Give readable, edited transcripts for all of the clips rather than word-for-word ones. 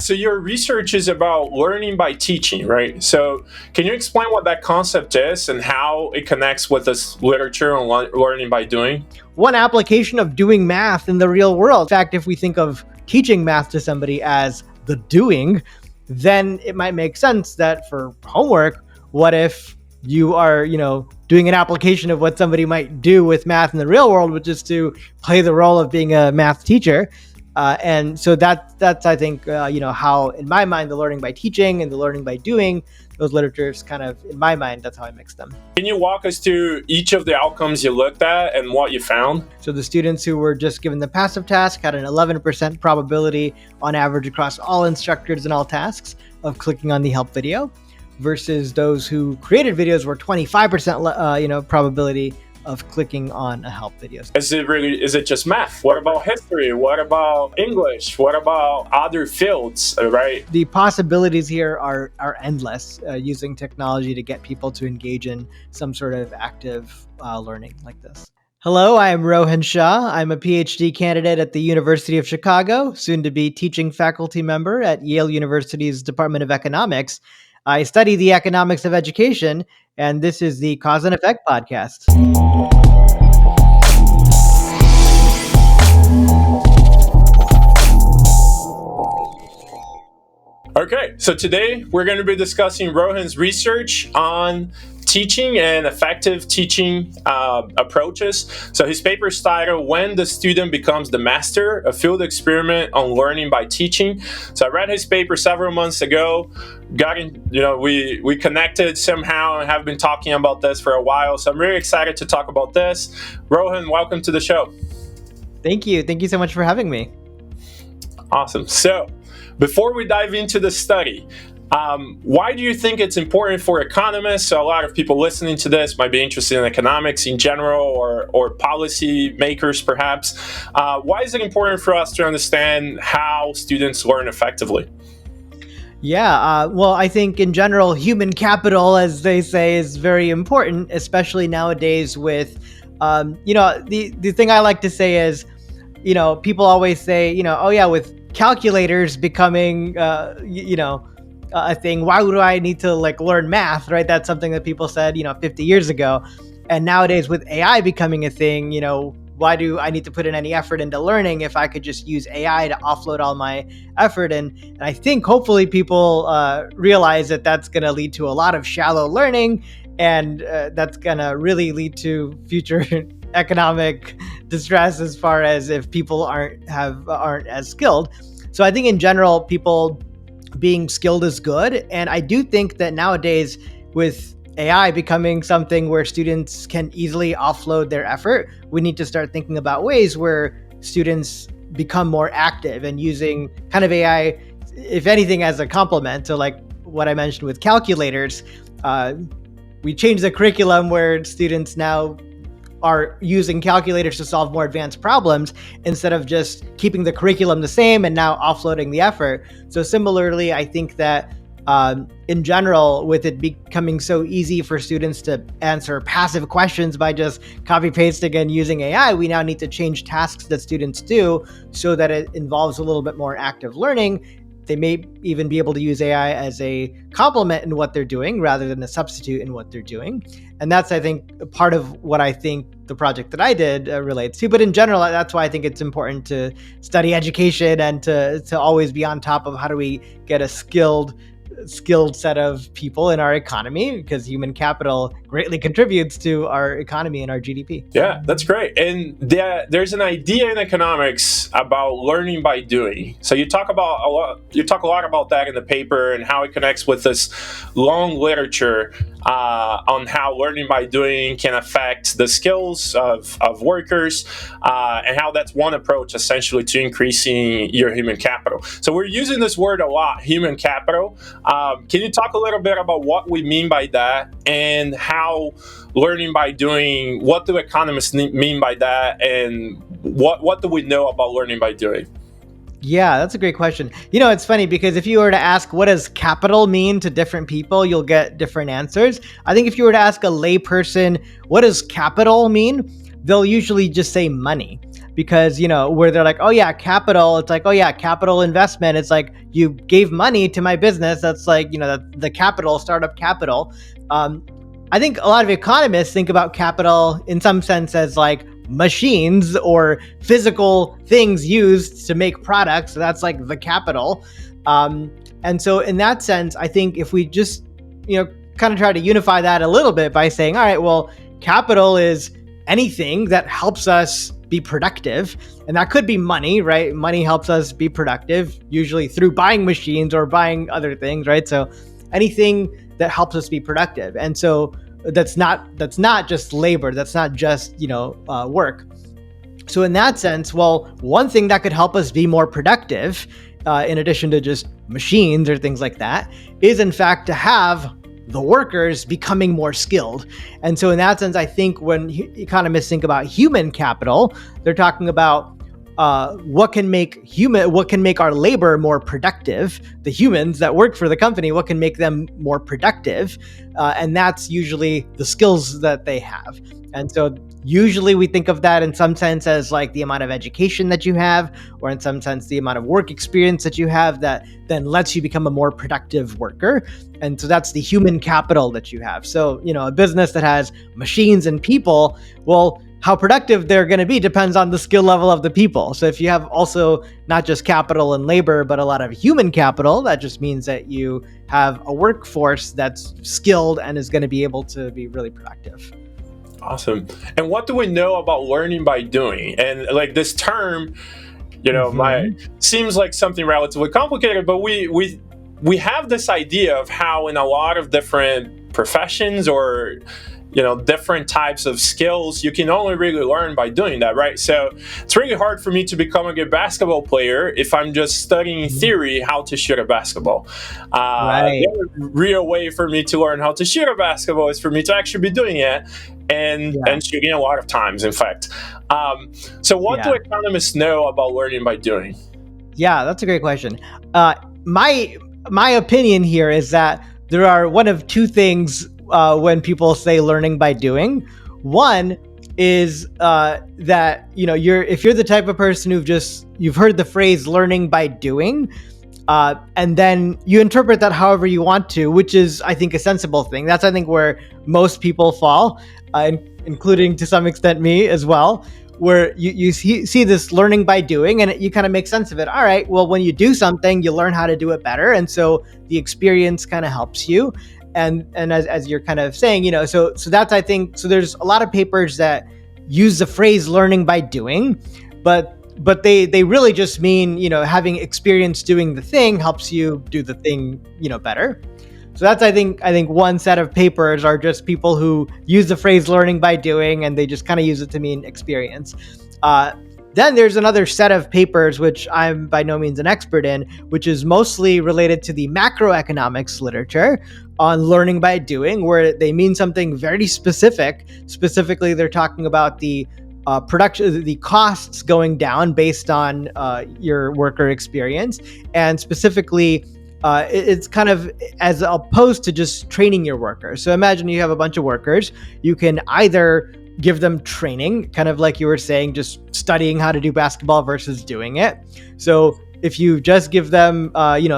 So your research is about learning by teaching, right? So can you explain what that concept is and how it connects with this literature on learning by doing? One application of doing math in the real world. In fact, if we think of teaching math to somebody as the doing, then it might make sense that for homework, what if you are, doing an application of what somebody might do with math in the real world, which is to play the role of being a math teacher. And so that's I think, how, in my mind, the learning by teaching and the learning by doing, those literatures kind of, in my mind, that's how I mix them. Can you walk us through each of the outcomes you looked at and what you found? So the students who were just given the passive task had an 11% probability on average across all instructors and all tasks of clicking on the help video, versus those who created videos were 25% probability of clicking on a help video. Is it just math? What about history? What about English? What about other fields, right? The possibilities here are endless, using technology to get people to engage in some sort of active learning like this. Hello, I am Rohen Shah. I'm a PhD candidate at the University of Chicago, soon to be teaching faculty member at Yale University's Department of Economics. I study the economics of education, and this is the Cause and Effect podcast. Okay, so today we're going to be discussing Rohen's research on teaching and effective teaching approaches. So his paper is titled "When the Student Becomes the Master: A Field Experiment on Learning by Teaching." So I read his paper several months ago. We connected somehow and have been talking about this for a while. So I'm really excited to talk about this. Rohen, welcome to the show. Thank you. Thank you so much for having me. Awesome. So before we dive into the study, why do you think it's important for economists? So a lot of people listening to this might be interested in economics in general, or policy makers perhaps. Why is it important for us to understand how students learn effectively? Yeah, well, I think in general, human capital, as they say, is very important, especially nowadays with, the thing I like to say is, people always say, with calculators becoming, a thing, why would I need to learn math, right? That's something that people said, 50 years ago. And nowadays with AI becoming a thing, why do I need to put in any effort into learning if I could just use AI to offload all my effort? And I think hopefully people realize that that's going to lead to a lot of shallow learning, and that's going to really lead to future economic distress as far as if people aren't as skilled. So I think in general, people being skilled is good. And I do think that nowadays with AI becoming something where students can easily offload their effort, we need to start thinking about ways where students become more active and using kind of AI, if anything, as a complement to what I mentioned with calculators. We changed the curriculum where students now are using calculators to solve more advanced problems instead of just keeping the curriculum the same and now offloading the effort. So similarly, I think that in general, with it becoming so easy for students to answer passive questions by just copy pasting and using AI, we now need to change tasks that students do so that it involves a little bit more active learning. They may even be able to use AI as a complement in what they're doing rather than a substitute in what they're doing. And that's, I think, part of what I think the project that I did relates to. But in general, that's why I think it's important to study education and to always be on top of how do we get a skilled set of people in our economy, because human capital greatly contributes to our economy and our GDP. Yeah, that's great. And there's an idea in economics about learning by doing. So you talk a lot about that in the paper and how it connects with this long literature on how learning by doing can affect the skills of workers, and how that's one approach essentially to increasing your human capital. So we're using this word a lot, human capital. Can you talk a little bit about what we mean by that and how learning by doing, what do economists mean by that, and what do we know about learning by doing? Yeah, that's a great question. It's funny because if you were to ask what does capital mean to different people, you'll get different answers. I think if you were to ask a layperson, what does capital mean? They'll usually just say money, because, where they're like, oh yeah, capital, it's like, oh yeah, capital investment. It's like, you gave money to my business. That's like, the capital, startup capital. I think a lot of economists think about capital in some sense as like machines or physical things used to make products. So that's like the capital. And so in that sense, I think if we just, kind of try to unify that a little bit by saying, all right, well, capital is anything that helps us be productive. And that could be money, right? Money helps us be productive, usually through buying machines or buying other things, right? So anything that helps us be productive. And so that's not just labor. That's not just, work. So in that sense, well, one thing that could help us be more productive, in addition to just machines or things like that, is in fact to have the workers becoming more skilled. And so in that sense, I think when economists think about human capital, they're talking about what can make our labor more productive, the humans that work for the company, what can make them more productive. And that's usually the skills that they have. And so usually we think of that in some sense as like the amount of education that you have, or in some sense, the amount of work experience that you have that then lets you become a more productive worker. And so that's the human capital that you have. So, a business that has machines and people, well, how productive they're going to be depends on the skill level of the people. So if you have also not just capital and labor, but a lot of human capital, that just means that you have a workforce that's skilled and is going to be able to be really productive. Awesome. And what do we know about learning by doing? And like this term, seems like something relatively complicated, but we have this idea of how in a lot of different professions or different types of skills, you can only really learn by doing that, right? So it's really hard for me to become a good basketball player if I'm just studying theory how to shoot a basketball. Right. The real way for me to learn how to shoot a basketball is for me to actually be doing it and shooting a lot of times, in fact. So what do economists know about learning by doing? Yeah, that's a great question. My opinion here is that there are one of two things when people say learning by doing. One is that if you're the type of person you've heard the phrase learning by doing, and then you interpret that however you want to, which is, I think, a sensible thing. That's, I think, where most people fall, including to some extent me as well, where you see this learning by doing and you kind of make sense of it. All right, well, when you do something, you learn how to do it better. And so the experience kind of helps you. And as you're kind of saying, so that's, I think, so there's a lot of papers that use the phrase learning by doing, but they really just mean, having experience doing the thing helps you do the thing, better. So that's, I think one set of papers are just people who use the phrase learning by doing, and they just kind of use it to mean experience. Then there's another set of papers, which I'm by no means an expert in, which is mostly related to the macroeconomics literature on learning by doing, where they mean something very specific. Specifically, they're talking about the production, the costs going down based on your worker experience, and specifically, it's kind of as opposed to just training your workers. So imagine you have a bunch of workers. You can either give them training, kind of like you were saying, just studying how to do basketball versus doing it. So if you just give them,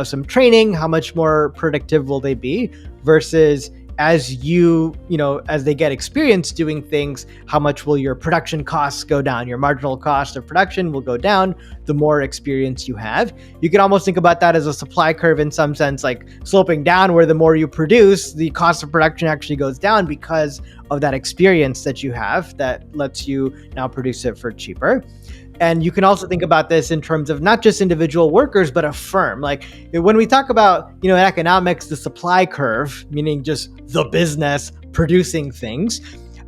some training, how much more productive will they be? Versus as as they get experience doing things, how much will your production costs go down? Your marginal cost of production will go down the more experience you have. You can almost think about that as a supply curve in some sense, like sloping down, where the more you produce, the cost of production actually goes down because of that experience that you have that lets you now produce it for cheaper. And you can also think about this in terms of not just individual workers, but a firm. Like when we talk about, in economics, the supply curve, meaning just the business producing things,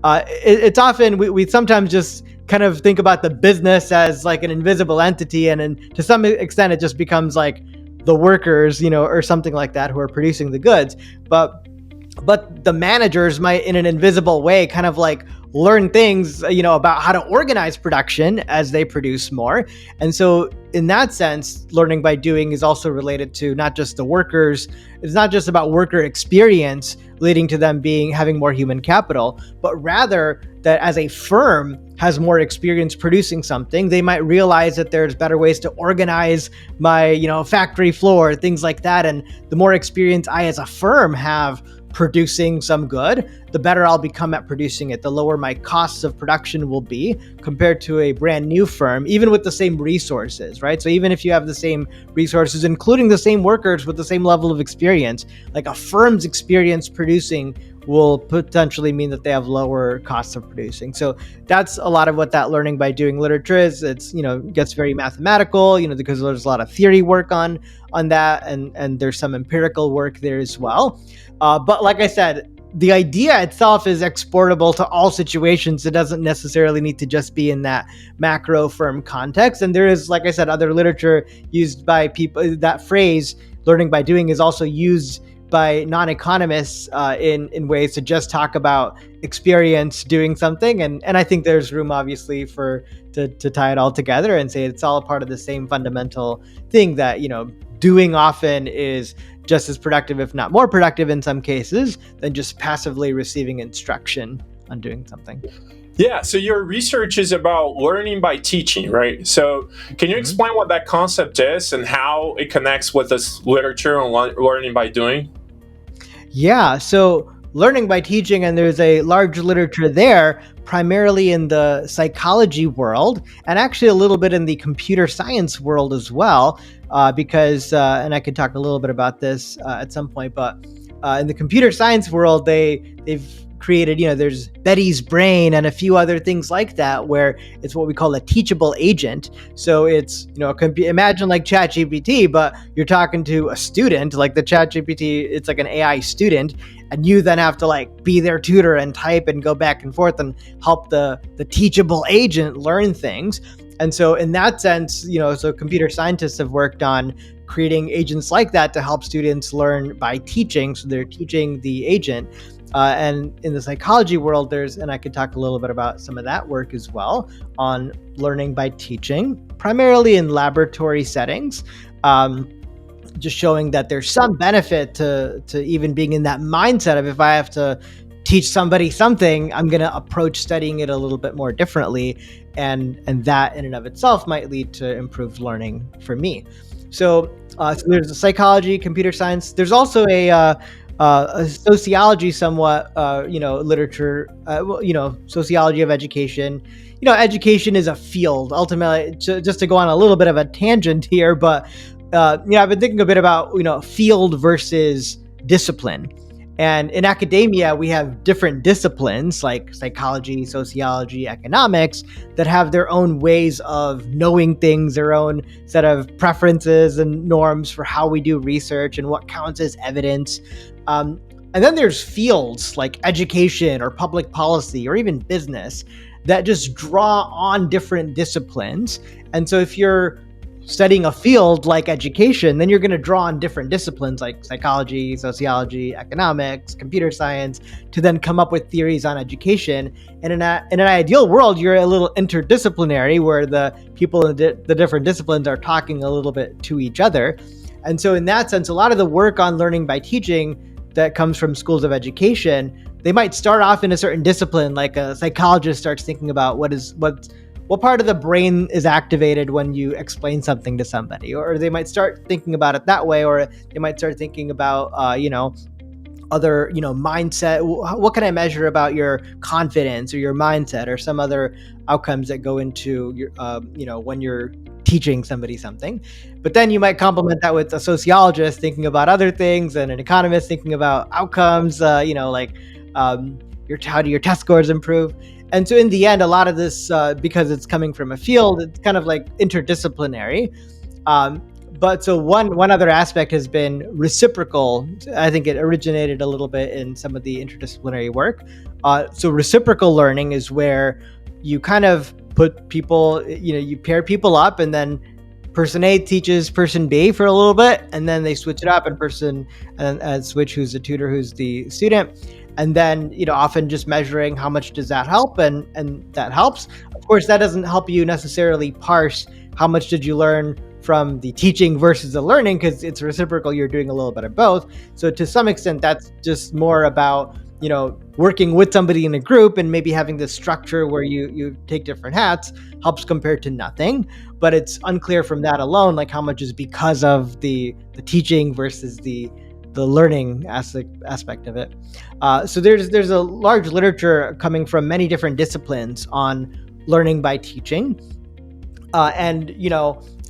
it's often, we sometimes just kind of think about the business as like an invisible entity. And to some extent, it just becomes like the workers, or something like that who are producing the goods. But the managers might, in an invisible way, kind of like learn things, about how to organize production as they produce more. And so in that sense, learning by doing is also related to not just the workers. It's not just about worker experience leading to them having more human capital, but rather that as a firm has more experience producing something, they might realize that there's better ways to organize my, factory floor, things like that. And the more experience I as a firm have producing some good, the better I'll become at producing it, the lower my costs of production will be compared to a brand new firm, even with the same resources, right? So even if you have the same resources, including the same workers with the same level of experience, like a firm's experience producing will potentially mean that they have lower costs of producing. So that's a lot of what that learning by doing literature is. It's, gets very mathematical, because there's a lot of theory work on that, and there's some empirical work there as well. But like I said, the idea itself is exportable to all situations. It doesn't necessarily need to just be in that macro firm context. And there is, like I said, other literature used by people. That phrase, learning by doing, is also used by non-economists in ways to just talk about experience doing something. And I think there's room, obviously, to tie it all together and say it's all a part of the same fundamental thing that, doing often is just as productive, if not more productive in some cases, than just passively receiving instruction on doing something. Yeah, so your research is about learning by teaching, right? So can you explain what that concept is and how it connects with this literature on learning by doing? Yeah, so learning by teaching, and there's a large literature there, primarily in the psychology world, and actually a little bit in the computer science world as well, because, and I could talk a little bit about this at some point, but in the computer science world, they've created, there's Betty's brain and a few other things like that, where it's what we call a teachable agent. So it's, imagine like ChatGPT, but you're talking to a student, like the ChatGPT, it's like an AI student, and you then have to be their tutor and type and go back and forth and help the teachable agent learn things. And so in that sense, so computer scientists have worked on creating agents like that to help students learn by teaching. So they're teaching the agent. And in the psychology world, and I could talk a little bit about some of that work as well, on learning by teaching, primarily in laboratory settings, just showing that there's some benefit to even being in that mindset of, if I have to teach somebody something, I'm going to approach studying it a little bit more differently. And that in and of itself might lead to improved learning for me. So there's a psychology, computer science. There's also a sociology, somewhat, literature, sociology of education. Education is a field. Ultimately, just to go on a little bit of a tangent here, but I've been thinking a bit about, field versus discipline. And in academia, we have different disciplines like psychology, sociology, economics that have their own ways of knowing things, their own set of preferences and norms for how we do research and what counts as evidence. And then there's fields like education or public policy or even business that just draw on different disciplines. And so if you're studying a field like education, then you're going to draw on different disciplines like psychology, sociology, economics, computer science to then come up with theories on education. And in an ideal world, you're a little interdisciplinary where the people in the different disciplines are talking a little bit to each other. And so in that sense, a lot of the work on learning by teaching that comes from schools of education, they might start off in a certain discipline, like a psychologist starts thinking about what part of the brain is activated when you explain something to somebody, or they might start thinking about it that way, or they might start thinking about, other, mindset. What can I measure about your confidence or your mindset or some other outcomes that go into your, when you're teaching somebody something. But then you might complement that with a sociologist thinking about other things and an economist thinking about outcomes, how do your test scores improve? And so in the end, a lot of this, because it's coming from a field, it's kind of like interdisciplinary. But so one other aspect has been reciprocal. I think it originated a little bit in some of the interdisciplinary work. So reciprocal learning is where you kind of put people, you pair people up, and then person A teaches person B for a little bit, and then they switch it up, and switch who's the tutor, who's the student. And then, often just measuring how much does that help, and that helps. Of course, that doesn't help you necessarily parse how much did you learn from the teaching versus the learning, because it's reciprocal, you're doing a little bit of both. So to some extent, that's just more about, working with somebody in a group and maybe having this structure where you take different hats helps compared to nothing. But it's unclear from that alone, like how much is because of the teaching versus the learning aspect of it. So there's a large literature coming from many different disciplines on learning by teaching. And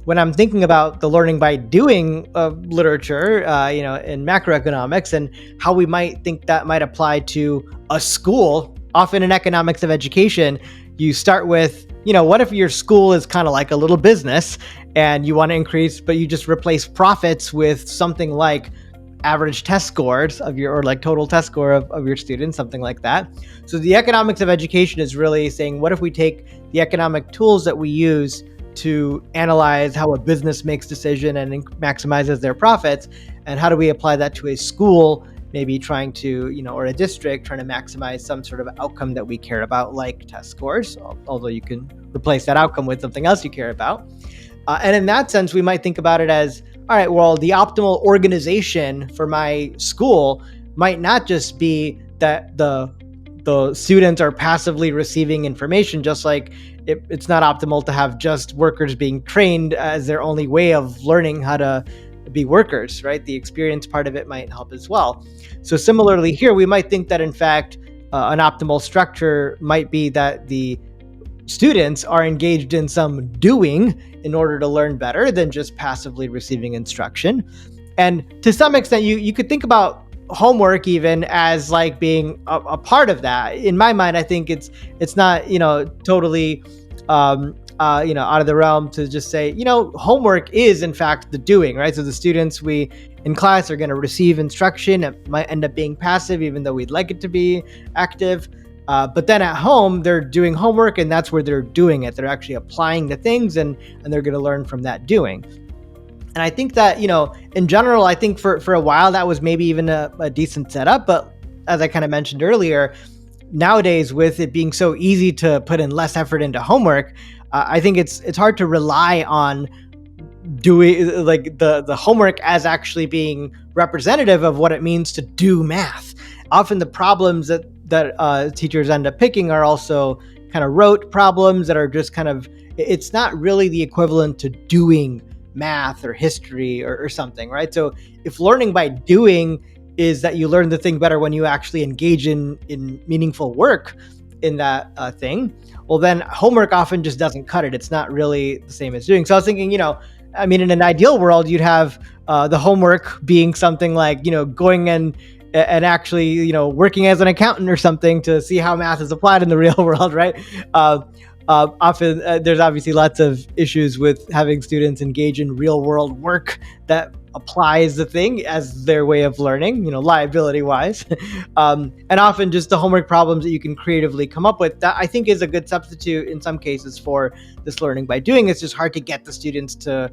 when I'm thinking about the learning by doing literature, in macroeconomics, and how we might think that might apply to a school, often in economics of education, you start with, what if your school is kind of like a little business and you want to increase, but you just replace profits with something like average test scores of your, or like total test score of your students, something like that. So the economics of education is really saying, what if we take the economic tools that we use to analyze how a business makes decision and maximizes their profits, and how do we apply that to a school, maybe trying to, or a district trying to maximize some sort of outcome that we care about, like test scores, although you can replace that outcome with something else you care about. And in that sense, we might think about it as, all right, well, the optimal organization for my school might not just be that the students are passively receiving information, just like it's not optimal to have just workers being trained as their only way of learning how to be workers, right? The experience part of it might help as well. So similarly here, we might think that in fact, an optimal structure might be that the students are engaged in some doing in order to learn better than just passively receiving instruction. And to some extent, you could think about homework even as like being a part of that. In my mind, I think it's not, totally, out of the realm to just say, homework is in fact the doing, right? So the students in class are going to receive instruction. It might end up being passive, even though we'd like it to be active. But then at home, they're doing homework, and that's where they're doing it. They're actually applying the things, and they're going to learn from that doing. And I think that, in general, I think for a while that was maybe even a decent setup. But as I kind of mentioned earlier, nowadays with it being so easy to put in less effort into homework, I think it's hard to rely on doing like the homework as actually being representative of what it means to do math. Often the problems that teachers end up picking are also kind of rote problems that are just kind of, it's not really the equivalent to doing math or history or something, right? So if learning by doing is that you learn the thing better when you actually engage in meaningful work in that thing, well, then homework often just doesn't cut it. It's not really the same as doing. So I was thinking, in an ideal world, you'd have the homework being something like, going and actually, working as an accountant or something to see how math is applied in the real world, right? Often there's obviously lots of issues with having students engage in real world work that applies the thing as their way of learning, liability wise. And often just the homework problems that you can creatively come up with, that I think is a good substitute in some cases for this learning by doing. It's just hard to get the students to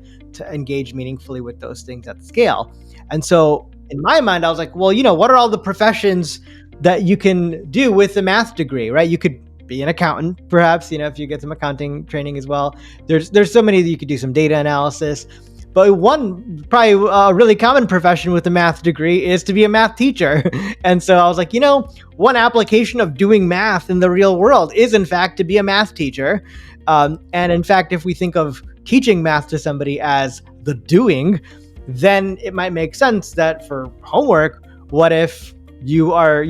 engage meaningfully with those things at scale. And so in my mind, I was like, well, what are all the professions that you can do with a math degree, right? You could be an accountant, perhaps, if you get some accounting training as well. There's so many that you could do, some data analysis. But one probably a really common profession with a math degree is to be a math teacher. And so I was like, one application of doing math in the real world is in fact to be a math teacher. And in fact, if we think of teaching math to somebody as the doing, then it might make sense that for homework, what if you are,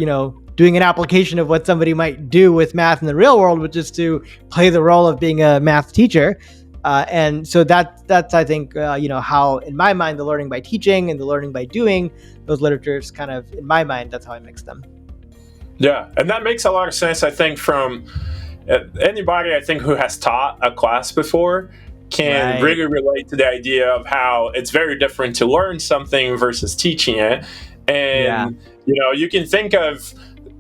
doing an application of what somebody might do with math in the real world, which is to play the role of being a math teacher. And so that's I think, how, in my mind, the learning by teaching and the learning by doing, those literatures kind of, in my mind, that's how I mix them. Yeah, and that makes a lot of sense, I think, from anybody, I think, who has taught a class before can really relate to the idea of how it's very different to learn something versus teaching it. And, you can think of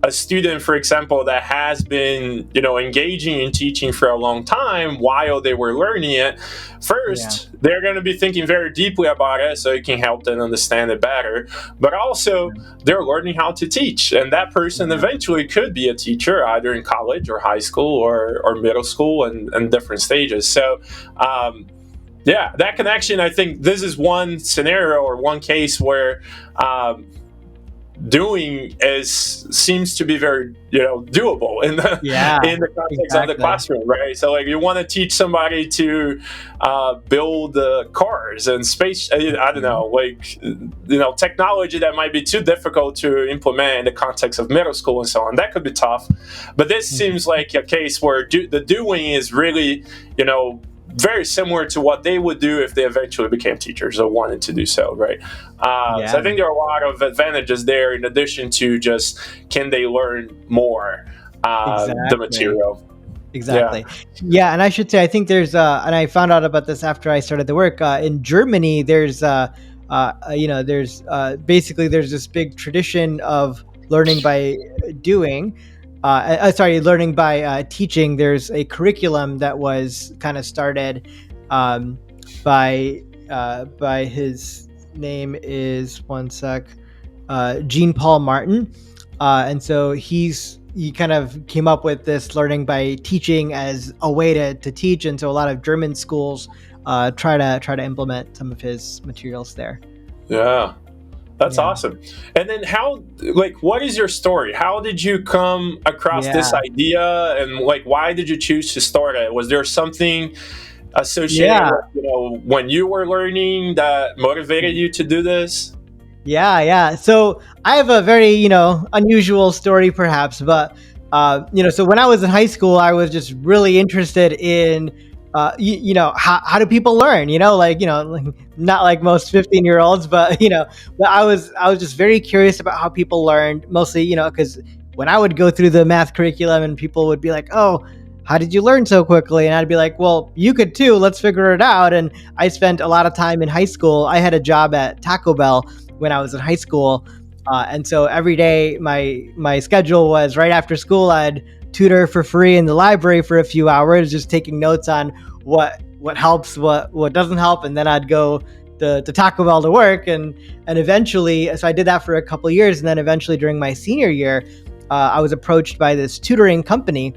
a student, for example, that has been, engaging in teaching for a long time while they were learning it. First, they're going to be thinking very deeply about it so it can help them understand it better. But also, they're learning how to teach. And that person eventually could be a teacher, either in college or high school or middle school and different stages. So, Yeah, that connection. I think this is one scenario or one case where doing seems to be very doable in the Yeah, in the context of the exactly. classroom, right? So like you want to teach somebody to build cars and space. I don't know, like technology that might be too difficult to implement in the context of middle school and so on. That could be tough, but this seems like a case where the doing is really very similar to what they would do if they eventually became teachers or wanted to do so, right? So I Yeah, think there are a lot of advantages there in addition to just can they learn more the exactly. material. Yeah. Exactly. Yeah, and I should say I think there's and I found out about this after I started the work in Germany. There's there's basically there's this big tradition of learning by doing. Learning by teaching. There's a curriculum that was kind of started um, by his name is one sec, Jean Paul Martin, and so he kind of came up with this learning by teaching as a way to teach, and so a lot of German schools try to implement some of his materials there. Yeah. That's Yeah, awesome. And then what is your story? How did you come across this yeah, idea, and like why did you choose to start it? Was there something associated yeah. with, when you were learning that motivated you to do this? Yeah. So I have a very, unusual story perhaps, but so when I was in high school, I was just really interested in, how do people learn? Like, not like most 15-year-olds, but but I was just very curious about how people learned. Mostly, because when I would go through the math curriculum and people would be like, "Oh, how did you learn so quickly?" And I'd be like, "Well, you could too. Let's figure it out." And I spent a lot of time in high school. I had a job at Taco Bell when I was in high school. And so every day my schedule was right after school, I'd tutor for free in the library for a few hours, just taking notes on what helps, what doesn't help, and then I'd go to Taco Bell to work, and eventually, so I did that for a couple of years, and then eventually during my senior year, I was approached by this tutoring company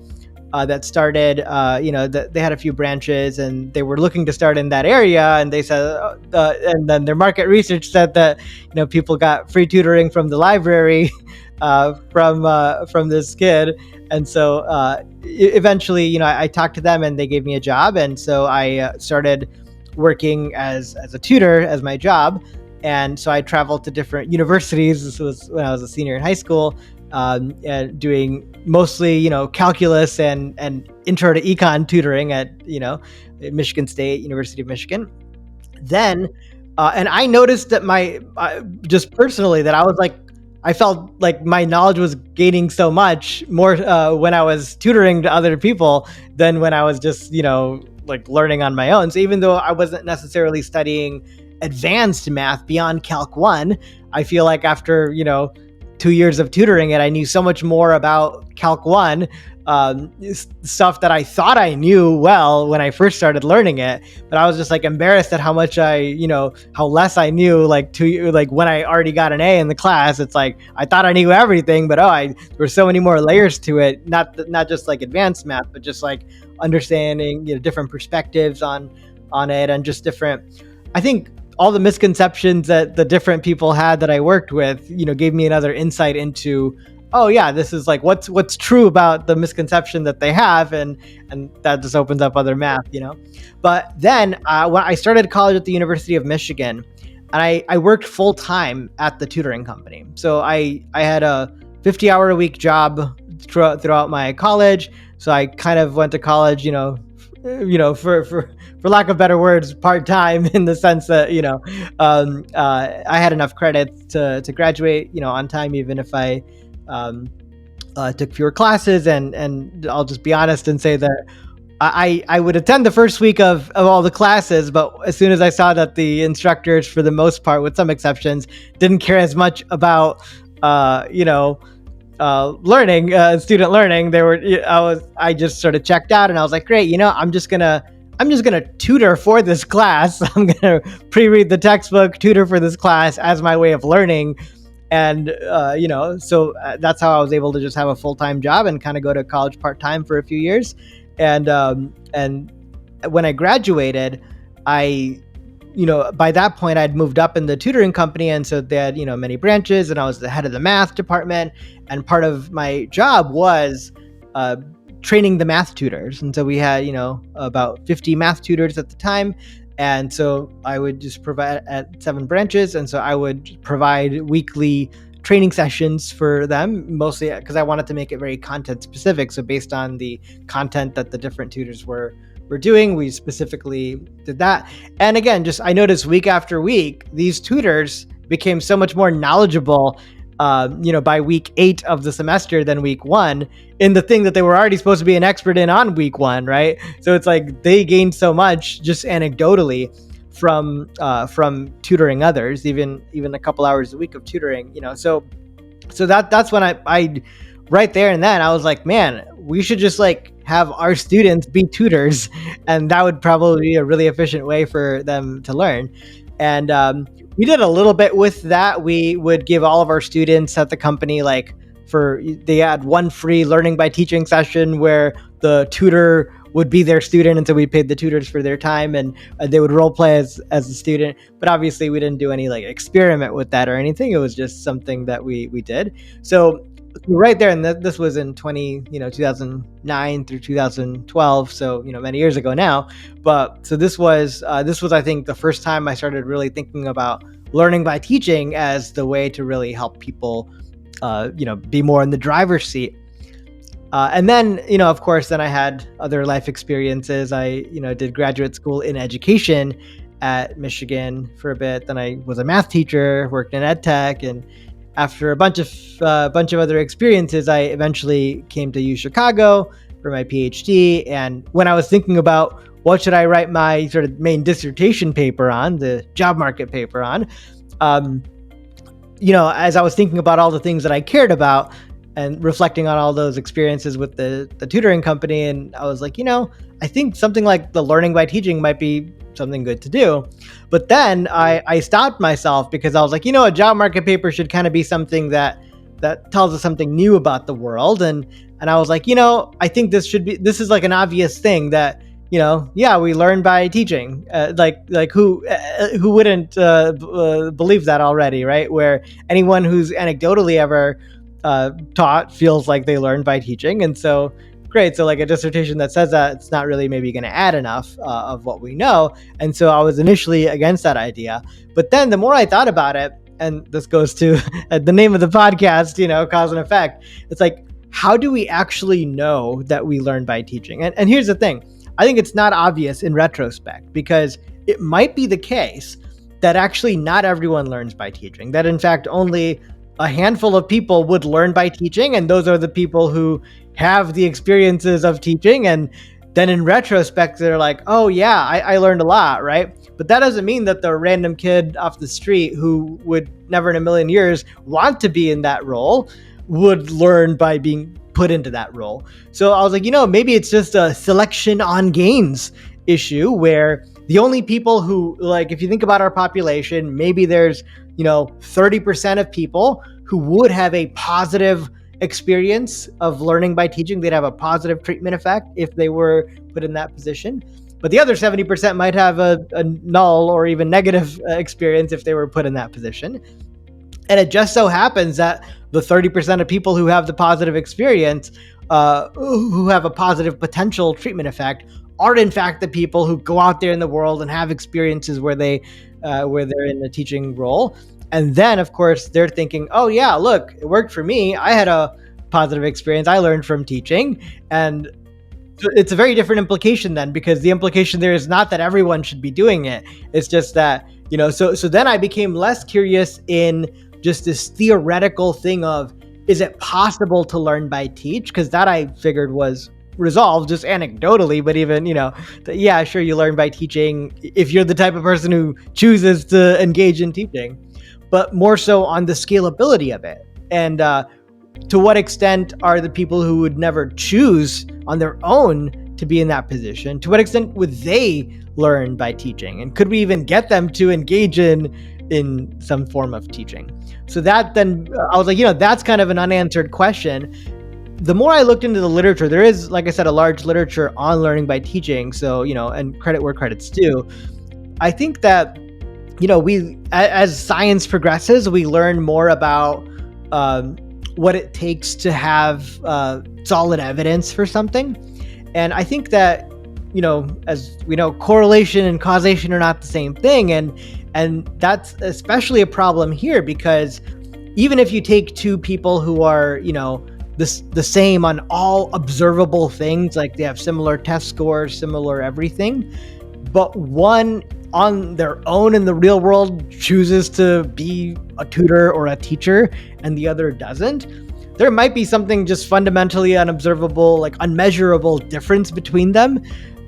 that started, they had a few branches and they were looking to start in that area. And they said, and then their market research said that, people got free tutoring from the library from this kid. And so eventually, I talked to them and they gave me a job. And so I started working as a tutor as my job. And so I traveled to different universities. This was when I was a senior in high school, doing mostly, calculus and intro to econ tutoring at, Michigan State, University of Michigan. Then, and I noticed that just personally, that I felt like my knowledge was gaining so much more when I was tutoring to other people than when I was just, like learning on my own. So even though I wasn't necessarily studying advanced math beyond Calc 1, I feel like after, 2 years of tutoring it, I knew so much more about Calc 1, stuff that I thought I knew well when I first started learning it. But I was just like embarrassed at how much how less I knew, like when I already got an A in the class. It's like, I thought I knew everything, but there were so many more layers to it. Not just like advanced math, but just like understanding, different perspectives on it, and just different, I think, all the misconceptions that the different people had that I worked with, gave me another insight into, oh yeah, this is like what's true about the misconception that they have, and that just opens up other math. But then when I started college at the University of Michigan, and I worked full time at the tutoring company, so I had a 50-hour a week job throughout my college. So I kind of went to college, for lack of better words, part time, in the sense that I had enough credits to graduate on time, even if I took fewer classes. And I'll just be honest and say that I would attend the first week of all the classes, but as soon as I saw that the instructors, for the most part, with some exceptions, didn't care as much about student learning, I just sort of checked out, and I was like, great, I'm just gonna tutor for this class. I'm gonna pre-read the textbook, tutor for this class as my way of learning. And so that's how I was able to just have a full-time job and kind of go to college part-time for a few years. And when I graduated, I, by that point I'd moved up in the tutoring company. And so they had, many branches, and I was the head of the math department. And part of my job was training the math tutors. And so we had, about 50 math tutors at the time. And so I would just provide at 7 branches. And so I would provide weekly training sessions for them, mostly because I wanted to make it very content specific. So based on the content that the different tutors were doing, we specifically did that. And again, just I noticed week after week, these tutors became so much more knowledgeable, by week 8 of the semester than week 1 in the thing that they were already supposed to be an expert in on week 1, right? So it's like they gained so much just anecdotally from tutoring others, even a couple hours a week of tutoring, So that's when I right there and then I was like, man, we should just like have our students be tutors, and that would probably be a really efficient way for them to learn. And we did a little bit with that. We would give all of our students at the company they had one free learning by teaching session where the tutor would be their student, and so we paid the tutors for their time, and they would role play as a student. But obviously we didn't do any like experiment with that or anything. It was just something that we did. So right there, and this was in 2009 through 2012, so many years ago now. But so this was I think the first time I started really thinking about learning by teaching as the way to really help people be more in the driver's seat. And then, of course, then I had other life experiences. I, did graduate school in education at Michigan for a bit. Then I was a math teacher, worked in ed tech, and after a bunch of other experiences, I eventually came to U Chicago for my PhD. And when I was thinking about what should I write my sort of main dissertation paper on, the job market paper on, as I was thinking about all the things that I cared about and reflecting on all those experiences with the tutoring company, and I was like, I think something like the learning by teaching might be something good to do. But then I stopped myself because I was like, a job market paper should kind of be something that tells us something new about the world. And I was like, I think this is like an obvious thing that, we learn by teaching. Like who wouldn't believe that already, right? Where anyone who's anecdotally ever taught feels like they learned by teaching. And so great. So like a dissertation that says that, it's not really maybe going to add enough of what we know. And so I was initially against that idea. But then the more I thought about it, and this goes to the name of the podcast, cause and effect. It's like, how do we actually know that we learn by teaching? And here's the thing. I think it's not obvious in retrospect, because it might be the case that actually not everyone learns by teaching, that in fact only a handful of people would learn by teaching, and those are the people who have the experiences of teaching. And then in retrospect, they're like, oh yeah, I learned a lot, right? But that doesn't mean that the random kid off the street who would never in a million years want to be in that role would learn by being put into that role. So I was like, maybe it's just a selection on gains issue, where the only people who, like, if you think about our population, maybe there's 30% of people who would have a positive experience of learning by teaching. They'd have a positive treatment effect if they were put in that position. But the other 70% might have a null or even negative experience if they were put in that position. And it just so happens that the 30% of people who have the positive experience, who have a positive potential treatment effect, are in fact the people who go out there in the world and have experiences where they're in a teaching role. And then, of course, they're thinking, oh yeah, look, it worked for me. I had a positive experience. I learned from teaching. And so it's a very different implication then, because the implication there is not that everyone should be doing it. It's just that, so then I became less curious in just this theoretical thing of, is it possible to learn by teach? Because that I figured was resolved just anecdotally, but even, yeah, sure, you learn by teaching if you're the type of person who chooses to engage in teaching, but more so on the scalability of it. And to what extent are the people who would never choose on their own to be in that position, to what extent would they learn by teaching? And could we even get them to engage in some form of teaching? So that then I was like, that's kind of an unanswered question. The more I looked into the literature, there is, like I said, a large literature on learning by teaching. So, and credit where credit's due. I think that, we, as science progresses, we learn more about what it takes to have solid evidence for something. And I think that, as we know, correlation and causation are not the same thing. And that's especially a problem here, because even if you take two people who are, the same on all observable things, like they have similar test scores, similar everything, but one on their own in the real world chooses to be a tutor or a teacher and the other doesn't, there might be something just fundamentally unobservable, like unmeasurable difference between them.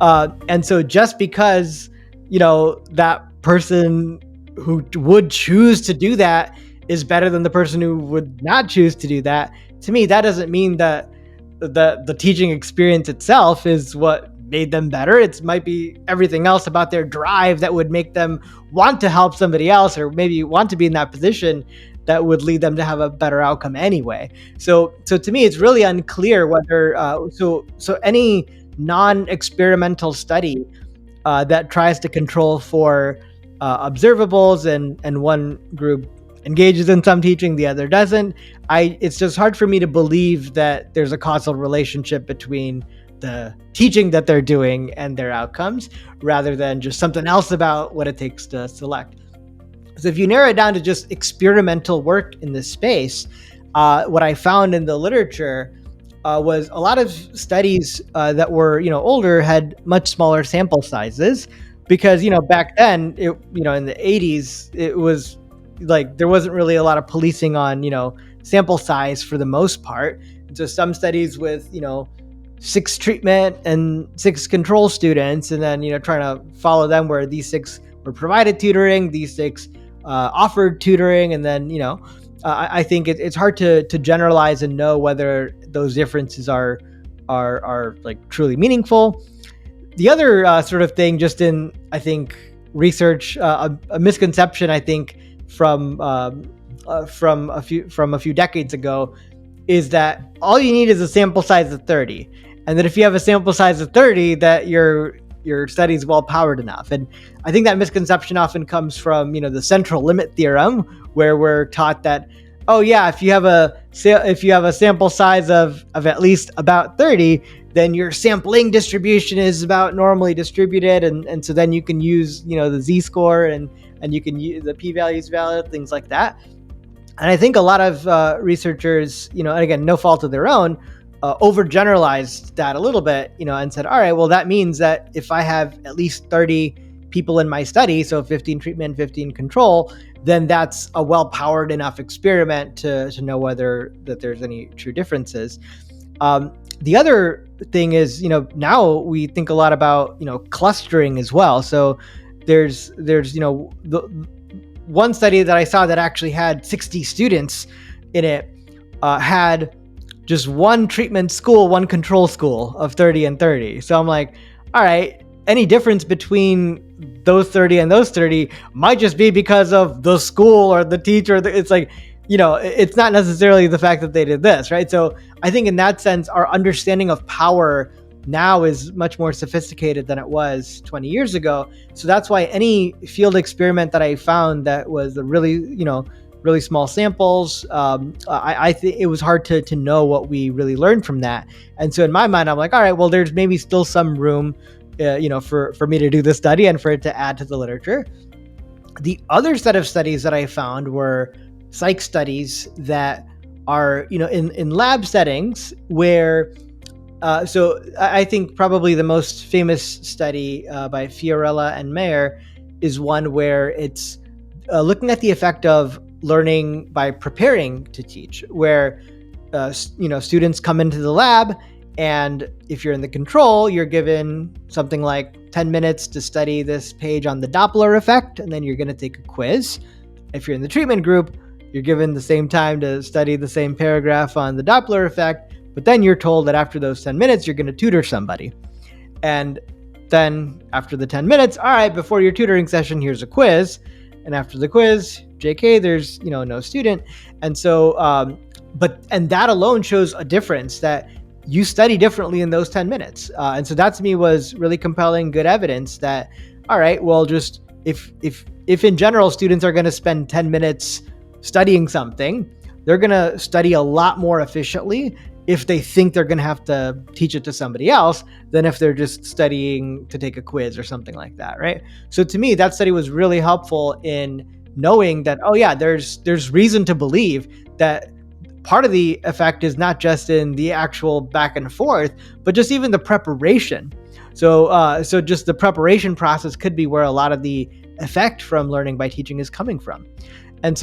And so just because, that person who would choose to do that is better than the person who would not choose to do that, to me, that doesn't mean that the teaching experience itself is what made them better. It might be everything else about their drive that would make them want to help somebody else, or maybe want to be in that position, that would lead them to have a better outcome anyway. So to me, it's really unclear whether so any non-experimental study that tries to control for observables, and one group engages in some teaching, the other doesn't. It's just hard for me to believe that there's a causal relationship between the teaching that they're doing and their outcomes, rather than just something else about what it takes to select. So if you narrow it down to just experimental work in this space, what I found in the literature was a lot of studies that were, older, had much smaller sample sizes, because, back then, in the 80s, it was like there wasn't really a lot of policing on, sample size for the most part. And so some studies with, 6 treatment and 6 control students, and then, trying to follow them, where these 6 were provided tutoring, these 6 offered tutoring, and then, I think it's hard to generalize and know whether those differences are like truly meaningful. The other sort of thing, just in, I think, research, a misconception, I think, from a few decades ago, is that all you need is a sample size of 30, and that if you have a sample size of 30, that your study is well powered enough. And I think that misconception often comes from, the central limit theorem, where we're taught that, oh yeah, if you have a sample size of at least about 30, then your sampling distribution is about normally distributed, and so then you can use, the z-score, and you can use the p-value is valid, things like that. And I think a lot of researchers, and again, no fault of their own, overgeneralized that a little bit, and said, all right, well, that means that if I have at least 30 people in my study, so 15 treatment, 15 control, then that's a well-powered enough experiment to know whether that there's any true differences. The other thing is, now we think a lot about, clustering as well. So there's the one study that I saw that actually had 60 students in it, had just one treatment school, one control school of 30 and 30. So I'm like, all right, any difference between those 30 and those 30 might just be because of the school or the teacher. It's like, it's not necessarily the fact that they did this, right? So I think in that sense, our understanding of power now is much more sophisticated than it was 20 years ago. So that's why any field experiment that I found that was a really small samples, I think it was hard to know what we really learned from that. And so in my mind, I'm like, all right, well, there's maybe still some room, for me to do this study and for it to add to the literature. The other set of studies that I found were psych studies that are, in lab settings where, so I think probably the most famous study by Fiorella and Mayer is one where it's looking at the effect of learning by preparing to teach, where, students come into the lab, and if you're in the control, you're given something like 10 minutes to study this page on the Doppler effect, and then you're going to take a quiz. If you're in the treatment group, you're given the same time to study the same paragraph on the Doppler effect, but then you're told that after those 10 minutes, you're going to tutor somebody. And then after the 10 minutes, all right, before your tutoring session, here's a quiz. And after the quiz, JK, there's, no student. And so, and that alone shows a difference, that you study differently in those 10 minutes. And so that to me was really compelling, good evidence that, all right, well, just if in general students are going to spend 10 minutes studying something, they're going to study a lot more efficiently if they think they're going to have to teach it to somebody else than if they're just studying to take a quiz or something like that, right? So to me, that study was really helpful in knowing that, oh yeah, there's reason to believe that part of the effect is not just in the actual back and forth, but just even the preparation. So just the preparation process could be where a lot of the effect from learning by teaching is coming from. And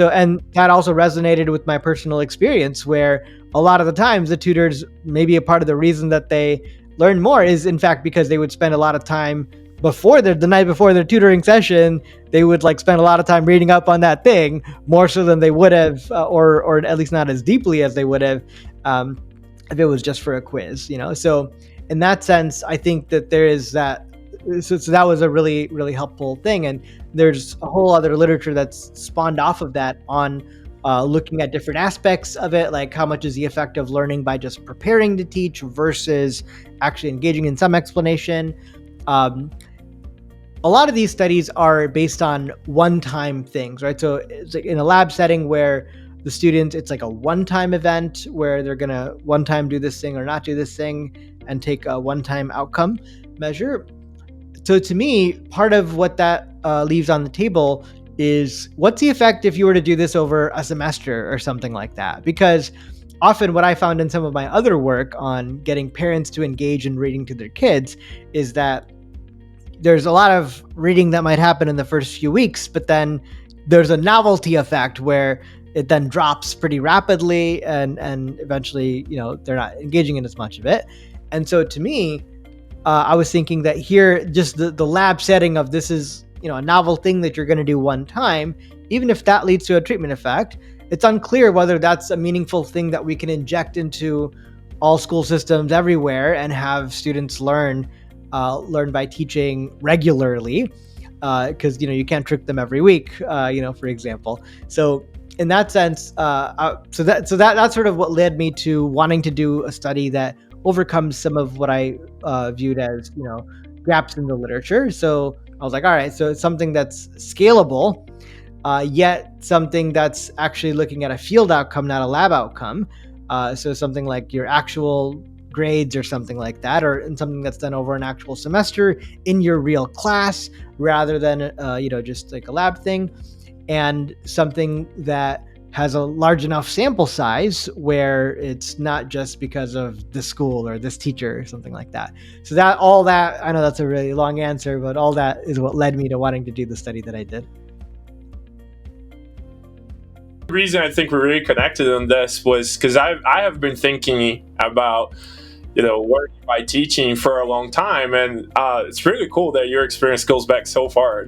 that also resonated with my personal experience, where a lot of the times the tutors, maybe a part of the reason that they learn more is in fact because they would spend a lot of time before the night before their tutoring session, they would like spend a lot of time reading up on that thing more so than they would have, or at least not as deeply as they would have if it was just for a quiz, you know? So in that sense, I think that there is that. So that was a really, really helpful thing. And there's a whole other literature that's spawned off of that on looking at different aspects of it, like how much is the effect of learning by just preparing to teach versus actually engaging in some explanation. A lot of these studies are based on one-time things, right? So it's like in a lab setting where the students, it's like a one-time event where they're going to one-time do this thing or not do this thing and take a one-time outcome measure. So to me, part of what that leaves on the table is what's the effect if you were to do this over a semester or something like that? Because often what I found in some of my other work on getting parents to engage in reading to their kids is that there's a lot of reading that might happen in the first few weeks, but then there's a novelty effect where it then drops pretty rapidly and eventually, you know, they're not engaging in as much of it. And so to me, I was thinking that here, just the lab setting of this is, you know, a novel thing that you're going to do one time, even if that leads to a treatment effect, it's unclear whether that's a meaningful thing that we can inject into all school systems everywhere and have students learn by teaching regularly, because, you know, you can't trick them every week, you know, for example. So in that sense, so that's sort of what led me to wanting to do a study that overcomes some of what I viewed as, you know, gaps in the literature. So I was like, all right, so it's something that's scalable, yet something that's actually looking at a field outcome, not a lab outcome. So something like your actual grades or something like that, or in something that's done over an actual semester in your real class rather than, you know, just like a lab thing, and something that has a large enough sample size where it's not just because of the school or this teacher or something like that. So all that, I know that's a really long answer, but all that is what led me to wanting to do the study that I did. The reason I think we're really connected on this was because I have been thinking about, you know, learning by teaching for a long time, and it's really cool that your experience goes back so far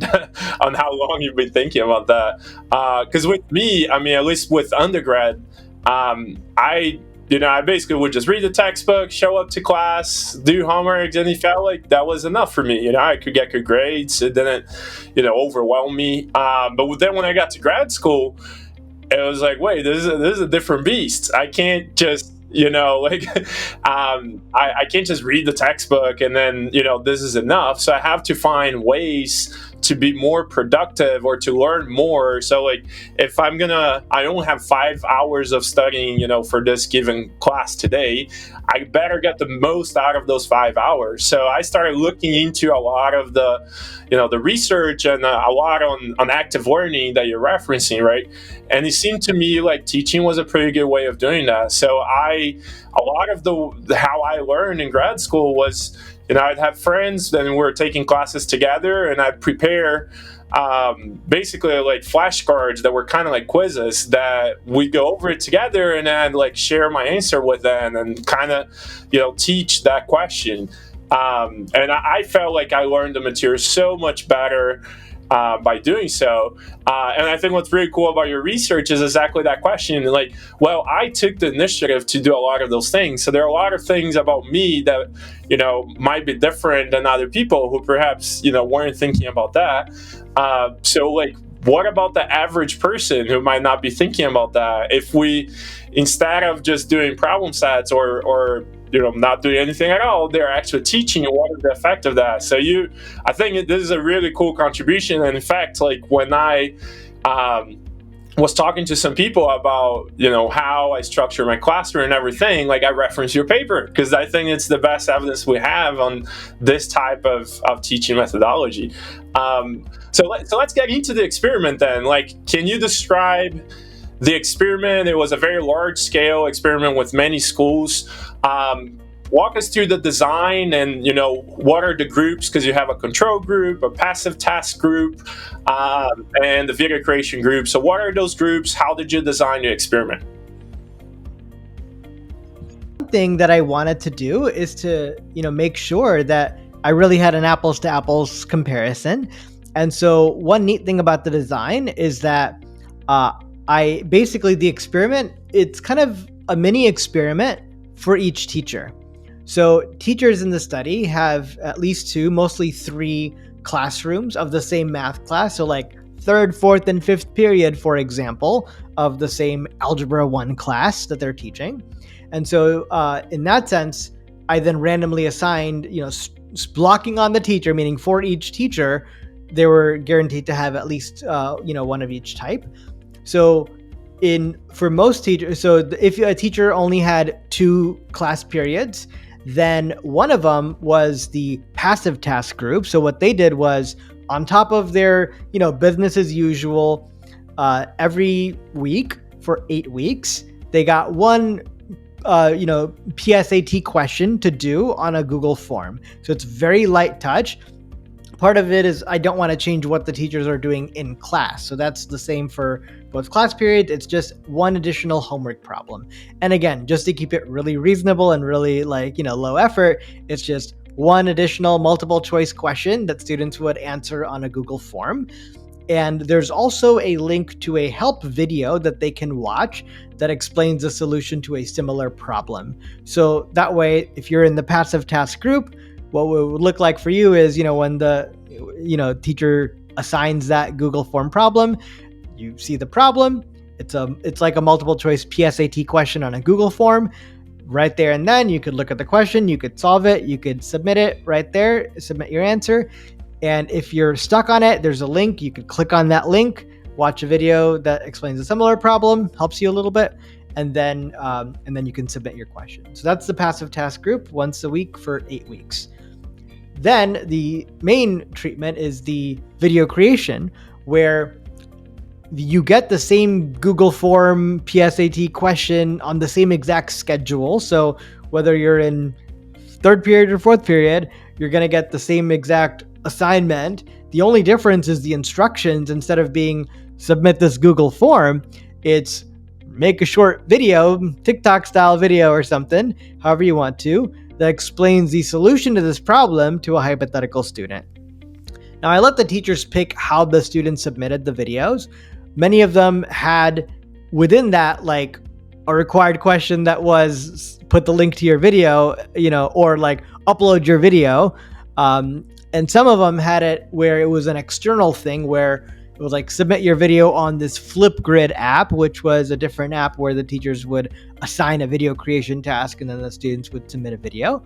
on how long you've been thinking about that. Because with me, I mean, at least with undergrad, I basically would just read the textbook, show up to class, do homework, and it felt like that was enough for me. You know, I could get good grades. It didn't, you know, overwhelm me. But then when I got to grad school, it was like, wait, this is a different beast. I can't just, you know, like, I can't just read the textbook and then, you know, this is enough. So I have to find ways to be more productive or to learn more. So like, if I only have 5 hours of studying, you know, for this given class today, I better get the most out of those 5 hours. So I started looking into a lot of the, you know, the research and a lot on active learning that you're referencing, right? And it seemed to me like teaching was a pretty good way of doing that. So a lot of how I learned in grad school was, you know, I'd have friends, then we were taking classes together, and I'd prepare basically like flashcards that were kind of like quizzes that we'd go over it together, and then I'd like share my answer with them and kind of, you know, teach that question. And I felt like I learned the material so much better by doing so. And I think what's really cool about your research is exactly that question. Like, well, I took the initiative to do a lot of those things. So there are a lot of things about me that, you know, might be different than other people who perhaps, you know, weren't thinking about that. So like, what about the average person who might not be thinking about that? If we, instead of just doing problem sets or not doing anything at all, they're actually teaching what is the effect of that. So I think this is a really cool contribution. And in fact, like when I was talking to some people about how I structure my classroom and everything, like I reference your paper because I think it's the best evidence we have on this type of teaching methodology. So let's get into the experiment then. Like, can you describe the experiment? It was a very large scale experiment with many schools. Walk us through the design and, what are the groups, because you have a control group, a passive task group, and the video creation group. So what are those groups? How did you design your experiment? One thing that I wanted to do is to, make sure that I really had an apples to apples comparison. And so one neat thing about the design is that the experiment, it's kind of a mini experiment for each teacher. So teachers in the study have at least 2, mostly 3 classrooms of the same math class. So like 3rd, 4th, and 5th period, for example, of the same Algebra 1 class that they're teaching. And so in that sense, I then randomly assigned, blocking on the teacher, meaning for each teacher, they were guaranteed to have at least, one of each type. So for most teachers, so if a teacher only had 2 class periods, then one of them was the passive task group. So what they did was, on top of their, business as usual, every week for 8 weeks, they got one, PSAT question to do on a Google form. So it's very light touch. Part of it is I don't want to change what the teachers are doing in class. So that's the same for both class periods. It's just one additional homework problem. And again, just to keep it really reasonable and really low effort, it's just one additional multiple choice question that students would answer on a Google form. And there's also a link to a help video that they can watch that explains the solution to a similar problem. So that way, if you're in the passive task group, what it would look like for you is, when the, teacher assigns that Google form problem, you see the problem. It's like a multiple choice PSAT question on a Google form. Right there and then you could look at the question, you could solve it, you could submit it right there, submit your answer. And if you're stuck on it, there's a link. You could click on that link, watch a video that explains a similar problem, helps you a little bit, and then you can submit your question. So that's the passive task group, once a week for 8 weeks. Then the main treatment is the video creation, where you get the same Google form PSAT question on the same exact schedule. So whether you're in 3rd period or 4th period, you're going to get the same exact assignment. The only difference is the instructions. Instead of being submit this Google form, it's make a short video, TikTok style video or something, however you want to, that explains the solution to this problem to a hypothetical student. Now, I let the teachers pick how the students submitted the videos. Many of them had within that like a required question that was put the link to your video, or like upload your video. And some of them had it where it was an external thing where it was like submit your video on this Flipgrid app, which was a different app where the teachers would assign a video creation task and then the students would submit a video.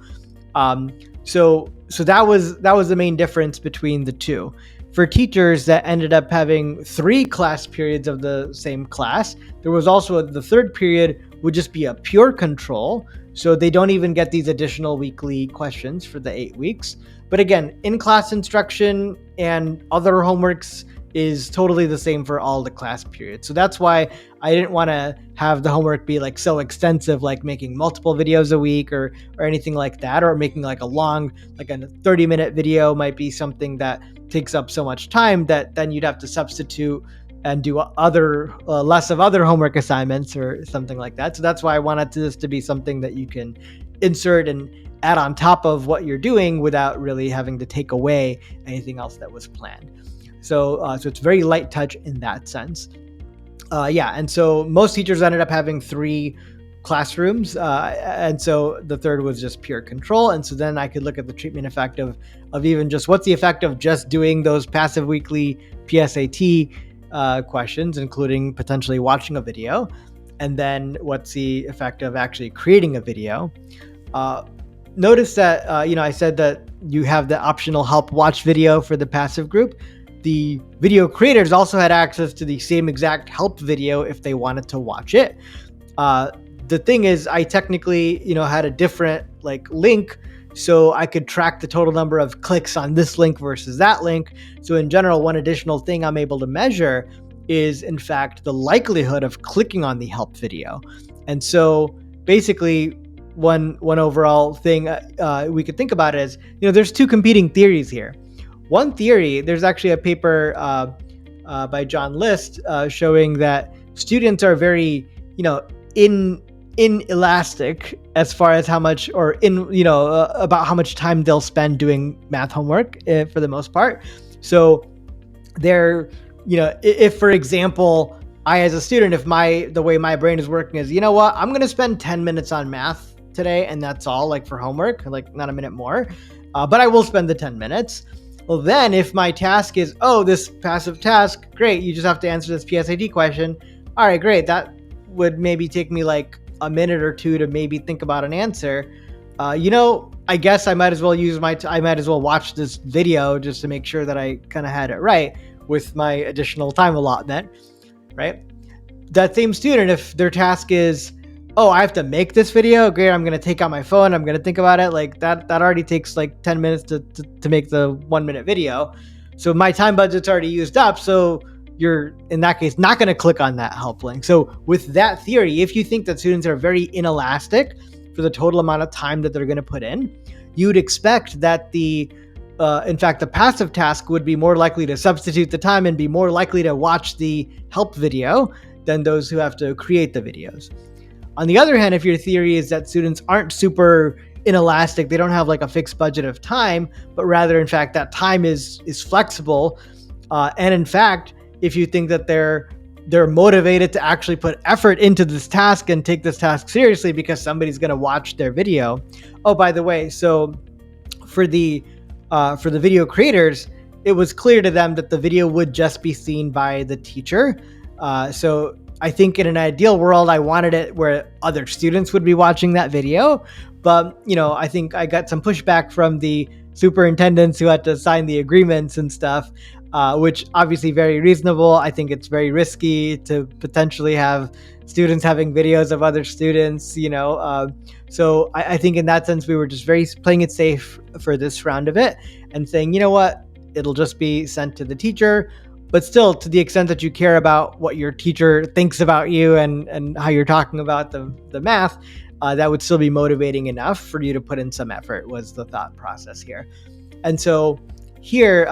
So that was the main difference between the two. For teachers that ended up having 3 class periods of the same class, there was also the 3rd period would just be a pure control. So they don't even get these additional weekly questions for the 8 weeks. But again, in-class instruction and other homeworks is totally the same for all the class periods. So that's why I didn't want to have the homework be like so extensive, like making multiple videos a week or anything like that, or making like a long, like a 30-minute video might be something that takes up so much time that then you'd have to substitute and do other less of other homework assignments or something like that. So that's why I wanted this to be something that you can insert and add on top of what you're doing without really having to take away anything else that was planned. So it's very light touch in that sense. And so most teachers ended up having 3 classrooms, and so the 3rd was just pure control. And so then I could look at the treatment effect of even just what's the effect of just doing those passive weekly PSAT questions, including potentially watching a video, and then what's the effect of actually creating a video. Notice that, I said that you have the optional help watch video for the passive group. The video creators also had access to the same exact help video if they wanted to watch it. The thing is, I technically, had a different link, so I could track the total number of clicks on this link versus that link. So in general, one additional thing I'm able to measure is, in fact, the likelihood of clicking on the help video. And so basically, one overall thing we could think about is, there's two competing theories here. One theory, there's actually a paper by John List showing that students are very, inelastic as far as how much, or about how much time they'll spend doing math homework for the most part. So they're, if for example, I as a student, if the way my brain is working is, I'm going to spend 10 minutes on math today, and that's all, for homework, not a minute more, but I will spend the 10 minutes. Well, then if my task is, this passive task, great, you just have to answer this PSAT question. All right, great. That would maybe take me a minute or two to maybe think about an answer. I guess I might as well I might as well watch this video just to make sure that I kind of had it right with my additional time allotment, right? That same student, if their task is, I have to make this video, great, I'm going to take out my phone, I'm going to think about it, that already takes 10 minutes to make the 1 minute video. So my time budget's already used up. So you're, in that case, not going to click on that help link. So with that theory, if you think that students are very inelastic for the total amount of time that they're going to put in, you would expect that in fact, the passive task would be more likely to substitute the time and be more likely to watch the help video than those who have to create the videos. On the other hand, if your theory is that students aren't super inelastic, they don't have a fixed budget of time, but rather, in fact, that time is flexible. And in fact, if you think that they're motivated to actually put effort into this task and take this task seriously because somebody's going to watch their video. Oh, by the way, so for the video creators, it was clear to them that the video would just be seen by the teacher. So I think in an ideal world, I wanted it where other students would be watching that video. But, I think I got some pushback from the superintendents who had to sign the agreements and stuff, which obviously very reasonable. I think it's very risky to potentially have students having videos of other students, so I think in that sense, we were just very playing it safe for this round of it and saying, it'll just be sent to the teacher. But still, to the extent that you care about what your teacher thinks about you and how you're talking about the math, that would still be motivating enough for you to put in some effort, was the thought process here. And so here,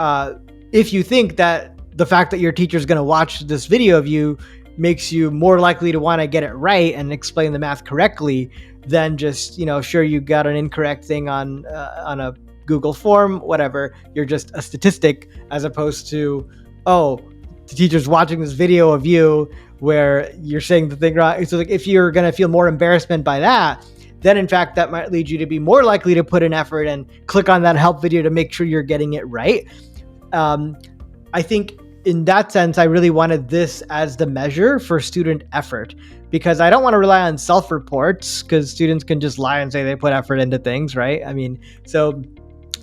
if you think that the fact that your teacher is going to watch this video of you makes you more likely to want to get it right and explain the math correctly than just, sure, you got an incorrect thing on a Google form, whatever, you're just a statistic, as opposed to, the teacher's watching this video of you where you're saying the thing wrong. So if you're going to feel more embarrassment by that, then in fact, that might lead you to be more likely to put in effort and click on that help video to make sure you're getting it right. I think in that sense, I really wanted this as the measure for student effort, because I don't want to rely on self-reports, because students can just lie and say they put effort into things, right? So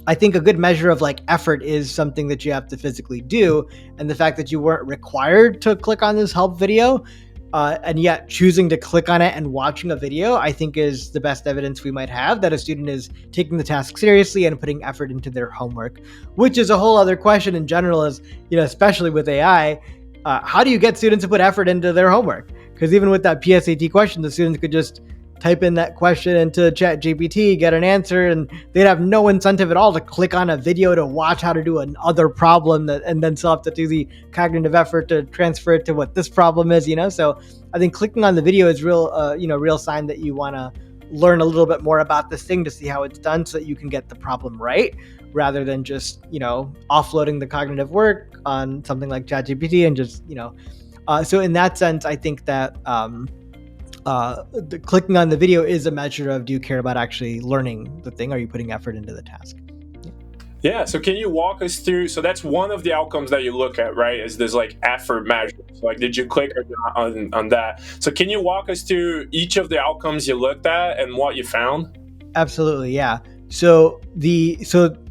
I think a good measure of effort is something that you have to physically do. And the fact that you weren't required to click on this help video, and yet choosing to click on it and watching a video, I think is the best evidence we might have that a student is taking the task seriously and putting effort into their homework, which is a whole other question in general, is, especially with AI, how do you get students to put effort into their homework? Because even with that PSAT question, the students could just type in that question into ChatGPT, get an answer, and they'd have no incentive at all to click on a video to watch how to do another problem and then still have to do the cognitive effort to transfer it to what this problem is, So I think clicking on the video is real sign that you want to learn a little bit more about this thing to see how it's done so that you can get the problem right, rather than just, offloading the cognitive work on something like ChatGPT and just, so in that sense, I think that, the clicking on the video is a measure of, do you care about actually learning the thing? Are you putting effort into the task? Yeah. So can you walk us through? So that's one of the outcomes that you look at, right? Is this effort measure? So did you click or not on that? So can you walk us through each of the outcomes you looked at and what you found? Absolutely, yeah. So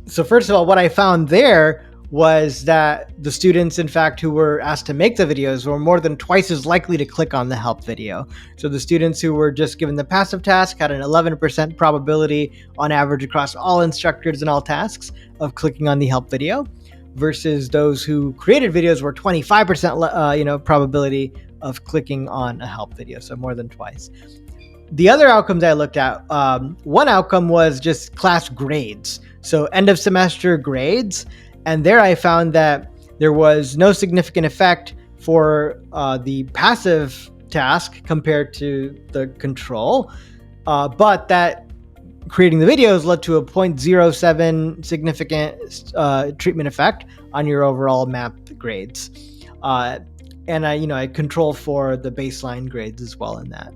first of all, what I found there was that the students, in fact, who were asked to make the videos were more than twice as likely to click on the help video. So the students who were just given the passive task had an 11% probability on average across all instructors and all tasks of clicking on the help video, versus those who created videos were 25% probability of clicking on a help video, so more than twice. The other outcomes I looked at, one outcome was just class grades. So end of semester grades. And there I found that there was no significant effect for the passive task compared to the control, but that creating the videos led to a 0.07 significant treatment effect on your overall math grades. And I control for the baseline grades as well in that.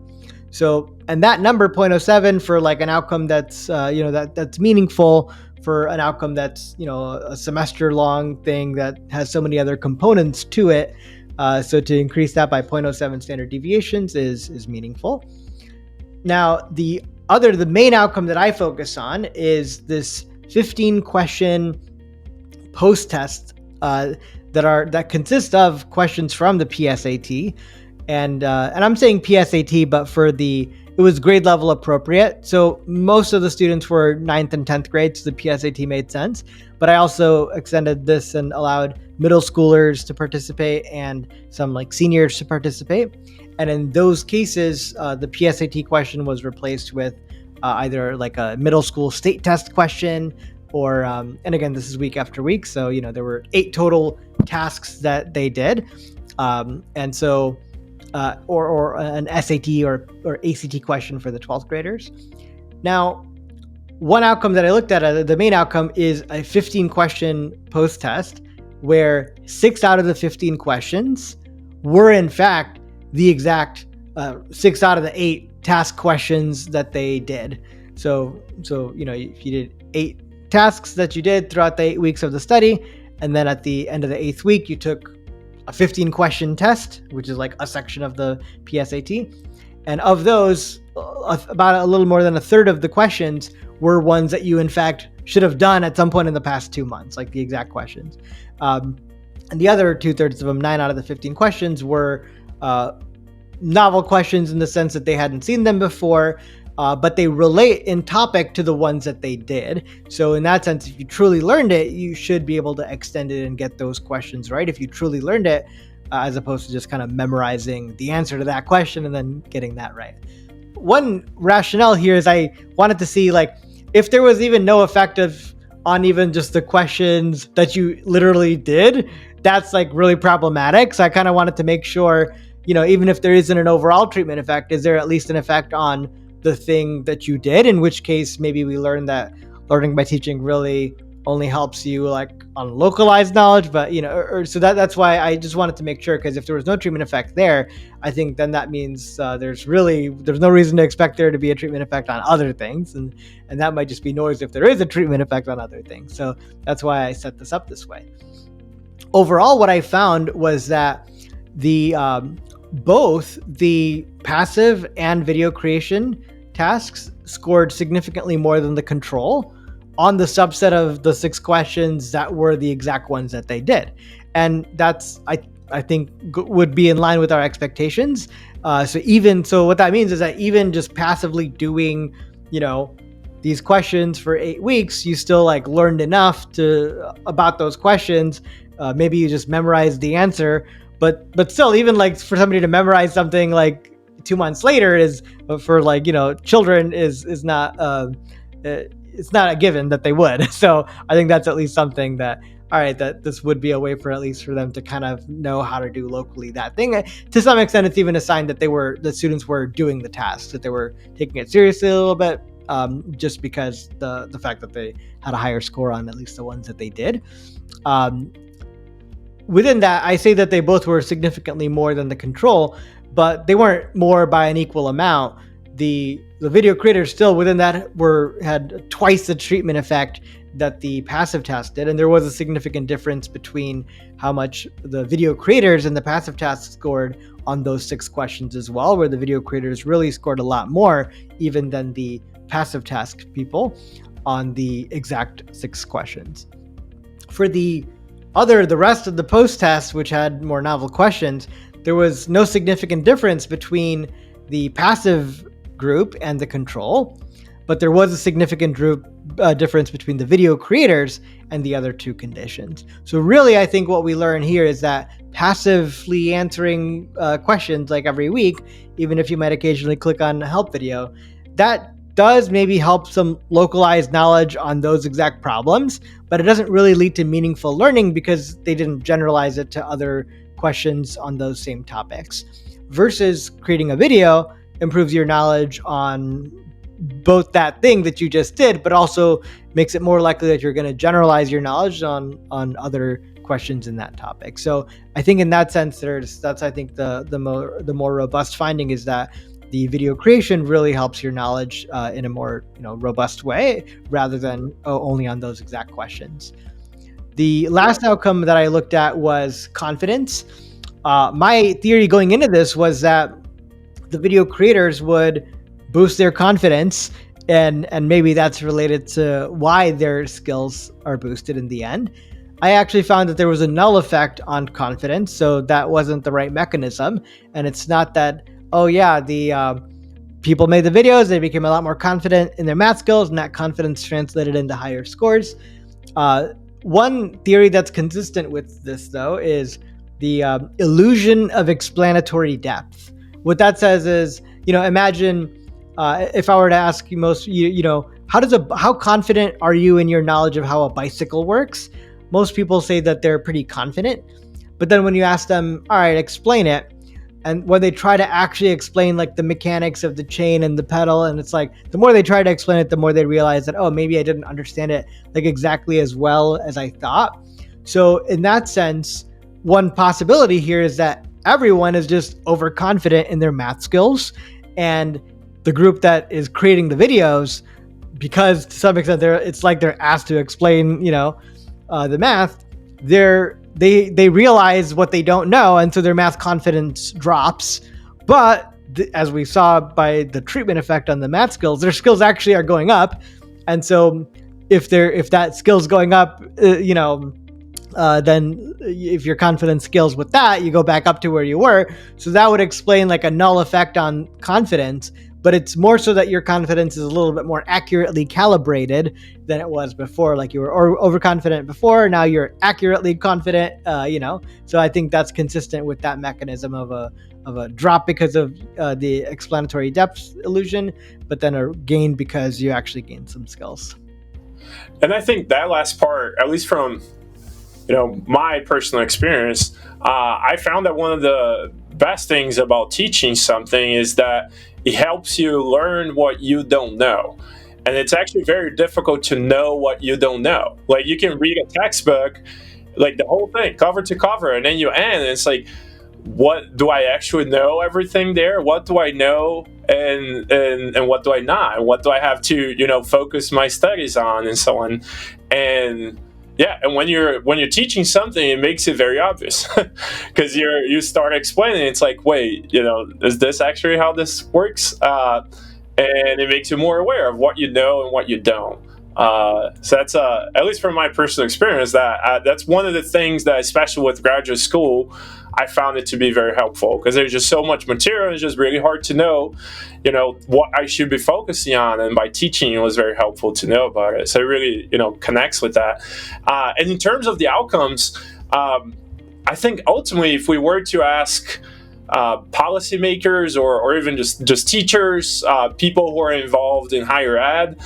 So, and that number 0.07 for like an outcome that's that's meaningful, for an outcome that's a semester long thing that has so many other components to it. So to increase that by 0.07 standard deviations is meaningful. Now, the main outcome that I focus on is this 15 question post test that consist of questions from the PSAT. And I'm saying PSAT, but it was grade level appropriate. So most of the students were 9th and 10th grades, so the PSAT made sense. But I also extended this and allowed middle schoolers to participate and some like seniors to participate. And in those cases, the PSAT question was replaced with either like a middle school state test question, or and again, this is week after week. So, there were 8 total tasks that they did. And so or an SAT or ACT question for the 12th graders. Now, one outcome that I looked at, the main outcome, is a 15 question post test where 6 out of the 15 questions were in fact the exact 6 out of the 8 task questions that they did. So if you did 8 tasks that you did throughout the 8 weeks of the study, and then at the end of the 8th week, you took a 15 question test, which is like a section of the PSAT. And of those, about a little more than a third of the questions were ones that you in fact should have done at some point in the past 2 months, like the exact questions. And the other 2/3 of them, 9 out of the 15 questions, were novel questions in the sense that they hadn't seen them before, but they relate in topic to the ones that they did. So in that sense, if you truly learned it, you should be able to extend it and get those questions right if you truly learned it, as opposed to just kind of memorizing the answer to that question and then getting that right. One rationale here is I wanted to see like if there was even no effect on even just the questions that you literally did. That's like really problematic. So I kind of wanted to make sure, even if there isn't an overall treatment effect, is there at least an effect on the thing that you did, in which case maybe we learned that learning by teaching really only helps you like on localized knowledge, but so that's why I just wanted to make sure, because if there was no treatment effect there, I think then that means there's no reason to expect there to be a treatment effect on other things, and that might just be noise if there is a treatment effect on other things. So that's why I set this up this way. Overall, what I found was that both the passive and video creation tasks scored significantly more than the control on the subset of the 6 questions that were the exact ones that they did. And that's, I think, would be in line with our expectations. So what that means is that even just passively doing, these questions for 8 weeks, you still like learned enough about those questions. Maybe you just memorized the answer, but still, even like for somebody to memorize something like 2 months later is for like children is not it's not a given that they would. So I think that's at least something that, all right, that this would be a way for at least for them to kind of know how to do locally that thing. To some extent, it's even a sign that the students were doing the task, that they were taking it seriously a little bit, just because the fact that they had a higher score on at least the ones that they did. Within that, I say that they both were significantly more than the control, but they weren't more by an equal amount. The video creators still within that had twice the treatment effect that the passive task did, and there was a significant difference between how much the video creators and the passive task scored on those 6 questions as well, where the video creators really scored a lot more even than the passive task people on the exact 6 questions. For the rest of the post tests, which had more novel questions, there was no significant difference between the passive group and the control, but there was a significant difference between the video creators and the other 2 conditions. So really, I think what we learn here is that passively answering questions like every week, even if you might occasionally click on a help video, that does maybe help some localized knowledge on those exact problems, but it doesn't really lead to meaningful learning because they didn't generalize it to other questions on those same topics. Versus creating a video improves your knowledge on both that thing that you just did, but also makes it more likely that you're going to generalize your knowledge on other questions in that topic. So I think in that sense, that's I think the more robust finding is that the video creation really helps your knowledge in a more robust way rather than only on those exact questions. The last outcome that I looked at was confidence. My theory going into this was that the video creators would boost their confidence, and maybe that's related to why their skills are boosted in the end. I actually found that there was a null effect on confidence, so that wasn't the right mechanism. And it's not that, the people made the videos, they became a lot more confident in their math skills, and that confidence translated into higher scores. One theory that's consistent with this, though, is the illusion of explanatory depth. What that says is, imagine if I were to ask you, how confident are you in your knowledge of how a bicycle works? Most people say that they're pretty confident, but then when you ask them, all right, explain it, and when they try to actually explain like the mechanics of the chain and the pedal, and it's like the more they try to explain it, the more they realize that, maybe I didn't understand it like exactly as well as I thought. So in that sense, one possibility here is that everyone is just overconfident in their math skills, and the group that is creating the videos, because to some extent it's like they're asked to explain, the math, they realize what they don't know, and so their math confidence drops. But as we saw by the treatment effect on the math skills, their skills actually are going up, and so if that skill's going up, then if your confidence scales with that, you go back up to where you were. So that would explain like a null effect on confidence, but it's more so that your confidence is a little bit more accurately calibrated than it was before. Like you were overconfident before, now you're accurately confident, So I think that's consistent with that mechanism of a drop because of the explanatory depth illusion, but then a gain because you actually gained some skills. And I think that last part, at least from my personal experience, I found that one of the best things about teaching something is that it helps you learn what you don't know. And it's actually very difficult to know what you don't know. Like you can read a textbook, like the whole thing, cover to cover, and then you end, and it's like, what do I actually know everything there? What do I know and what do I not? And what do I have to, focus my studies on and so on? And yeah, and when you're teaching something, it makes it very obvious because you start explaining. It's like, wait, is this actually how this works? And it makes you more aware of what you know and what you don't. So that's at least from my personal experience, that's one of the things that, especially with graduate school, I found it to be very helpful because there's just so much material. It's just really hard to know, what I should be focusing on. And by teaching, it was very helpful to know about it. So it really, connects with that. And in terms of the outcomes, I think ultimately, if we were to ask policymakers or even just teachers, people who are involved in higher ed,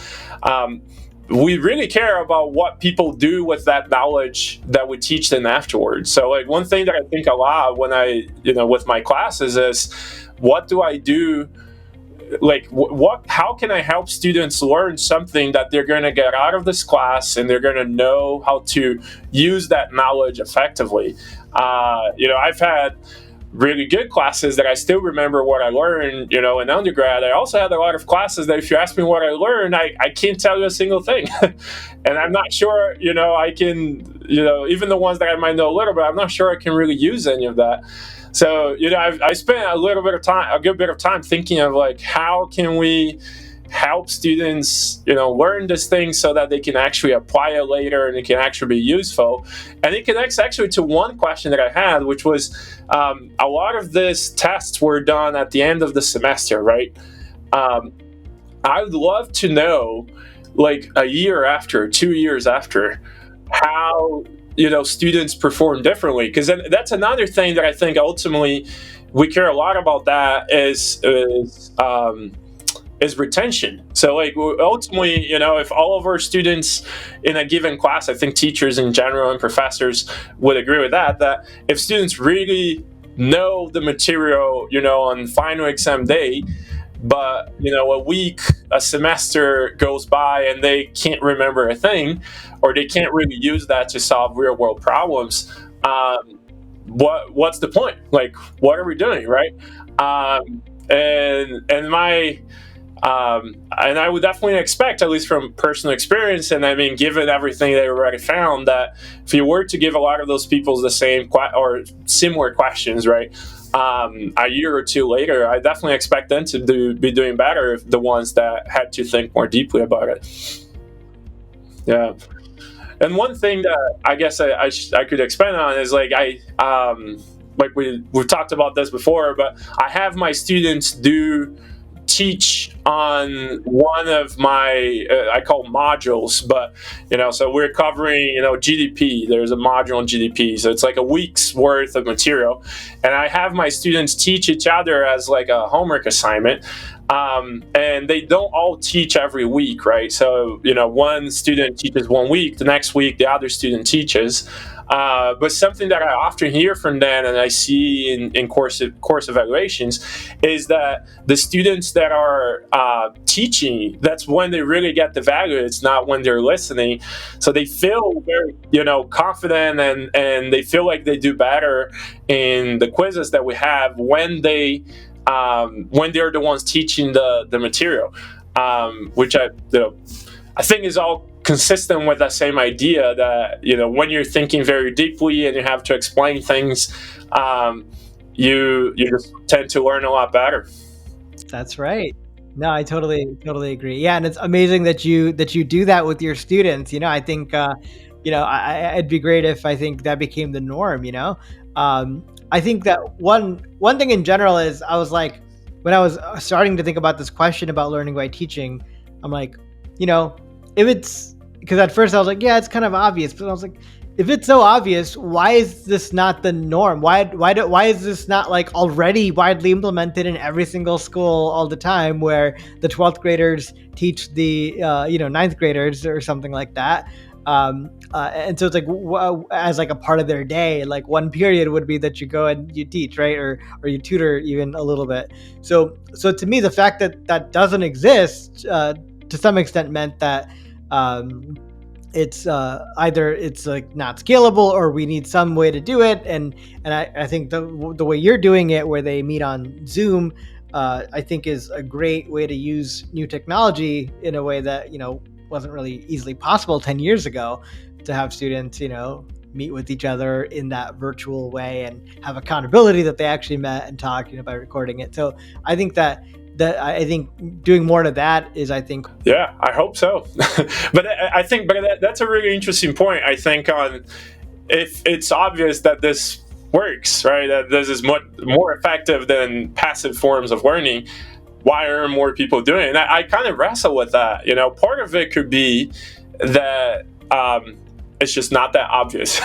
we really care about what people do with that knowledge that we teach them afterwards. So like one thing that I think a lot when I, with my classes is, what do I do? Like how can I help students learn something that they're going to get out of this class and they're going to know how to use that knowledge effectively? I've had really good classes that I still remember what I learned, in undergrad. I also had a lot of classes that if you ask me what I learned, I can't tell you a single thing. And I'm not sure, I can, even the ones that I might know a little bit, I'm not sure I can really use any of that. So, I spent a good bit of time thinking of like, how can we help students, learn this thing so that they can actually apply it later and it can actually be useful. And it connects actually to one question that I had, which was a lot of these tests were done at the end of the semester, right? I would love to know, like a year after, 2 years after, how students perform differently, because that's another thing that I think ultimately we care a lot about. That is retention. So like ultimately, if all of our students in a given class, I think teachers in general and professors would agree with that if students really know the material, on final exam day, but a week, a semester goes by and they can't remember a thing, or they can't really use that to solve real world problems, what's the point? Like, what are we doing, right? And I would definitely expect, at least from personal experience, and I mean, given everything they already found, that if you were to give a lot of those people the same or similar questions, right, a year or two later, I definitely expect them to be doing better, if the ones that had to think more deeply about it. Yeah. And one thing that I guess I could expand on is like like we've talked about this before, but I have my students teach on one of my I call modules, but so we're covering GDP. There's a module on GDP, so it's like a week's worth of material, and I have my students teach each other as like a homework assignment. And they don't all teach every week, right? So one student teaches 1 week, the next week the other student teaches. But something that I often hear from them, and I see in course evaluations, is that the students that are teaching, that's when they really get the value. It's not when they're listening. So they feel very, confident, and they feel like they do better in the quizzes that we have when they're the ones teaching the material, which I think is all consistent with that same idea that when you're thinking very deeply and you have to explain things, you just tend to learn a lot better. That's right. No, I totally agree. Yeah, and it's amazing that you do that with your students. I think it'd be great if I think that became the norm. I think that one thing in general is, I was like, when I was starting to think about this question about learning by teaching, I'm like, if it's, because at first I was like, yeah, it's kind of obvious, but I was like, if it's so obvious, why is this not the norm? Why is this not like already widely implemented in every single school all the time, where the 12th graders teach the 9th graders or something like that? And so it's like, as like a part of their day, like one period would be that you go and you teach, right, or you tutor even a little bit. So to me, the fact that that doesn't exist to some extent meant that it's either it's like not scalable, or we need some way to do it. And I think the way you're doing it, where they meet on Zoom, I think is a great way to use new technology in a way that wasn't really easily possible 10 years ago, to have students meet with each other in that virtual way and have accountability that they actually met and talked by recording it. So I think that I think doing more of that is, yeah, I hope so. But I think that's a really interesting point. I think on if it's obvious that this works, right, that this is more effective than passive forms of learning, why are more people doing it? And I kind of wrestle with that. Part of it could be that it's just not that obvious.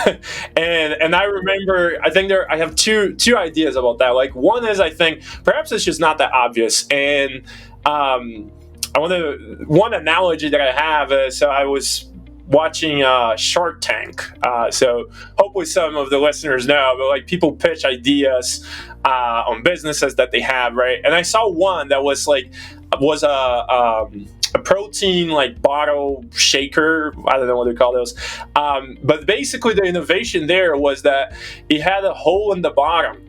and I remember, I think I have two ideas about that. Like, one is, I think perhaps it's just not that obvious. And one analogy that I have is, so I was watching Shark Tank. So hopefully some of the listeners know, but like, people pitch ideas on businesses that they have, right? And I saw one that was a protein like bottle shaker. I don't know what they call those. But basically the innovation there was that it had a hole in the bottom,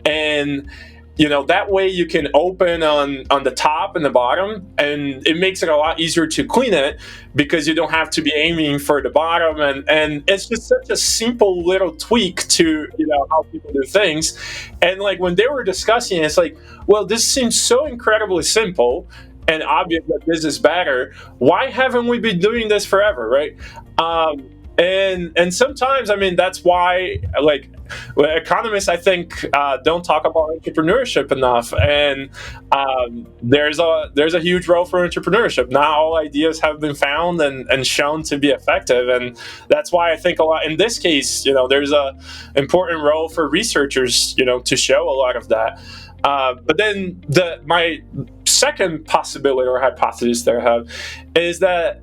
and that way you can open on the top and the bottom, and it makes it a lot easier to clean it, because you don't have to be aiming for the bottom. And it's just such a simple little tweak to how people do things. And like, when they were discussing it, it's like, well, this seems so incredibly simple, and obvious that this is better, why haven't we been doing this forever, right? And sometimes, I mean, that's why, like, economists, I think, don't talk about entrepreneurship enough. And there's a huge role for entrepreneurship. Not all ideas have been found and shown to be effective, and that's why I think a lot in this case, there's a important role for researchers, to show a lot of that. But then my second possibility or hypothesis that I have is that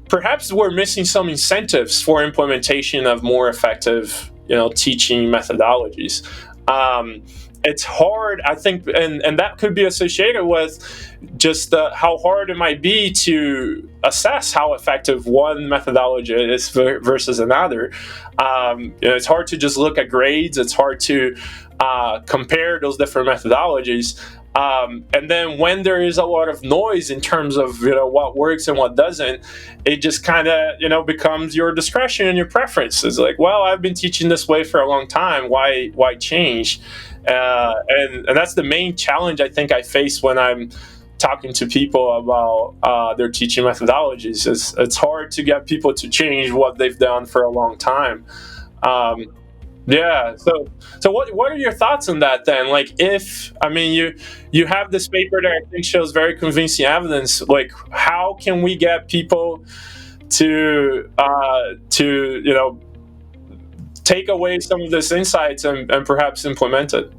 perhaps we're missing some incentives for implementation of more effective, teaching methodologies. It's hard, I think, and that could be associated with just how hard it might be to assess how effective one methodology is versus another. It's hard to just look at grades. It's hard to compare those different methodologies. And then when there is a lot of noise in terms of what works and what doesn't, it just kind of becomes your discretion and your preference. It's like, well, I've been teaching this way for a long time. Why change? And that's the main challenge I think I face when I'm talking to people about their teaching methodologies. It's hard to get people to change what they've done for a long time. Yeah. So what are your thoughts on that then? Like, if I mean you have this paper that I think shows very convincing evidence. Like, how can we get people to take away some of these insights and perhaps implement it?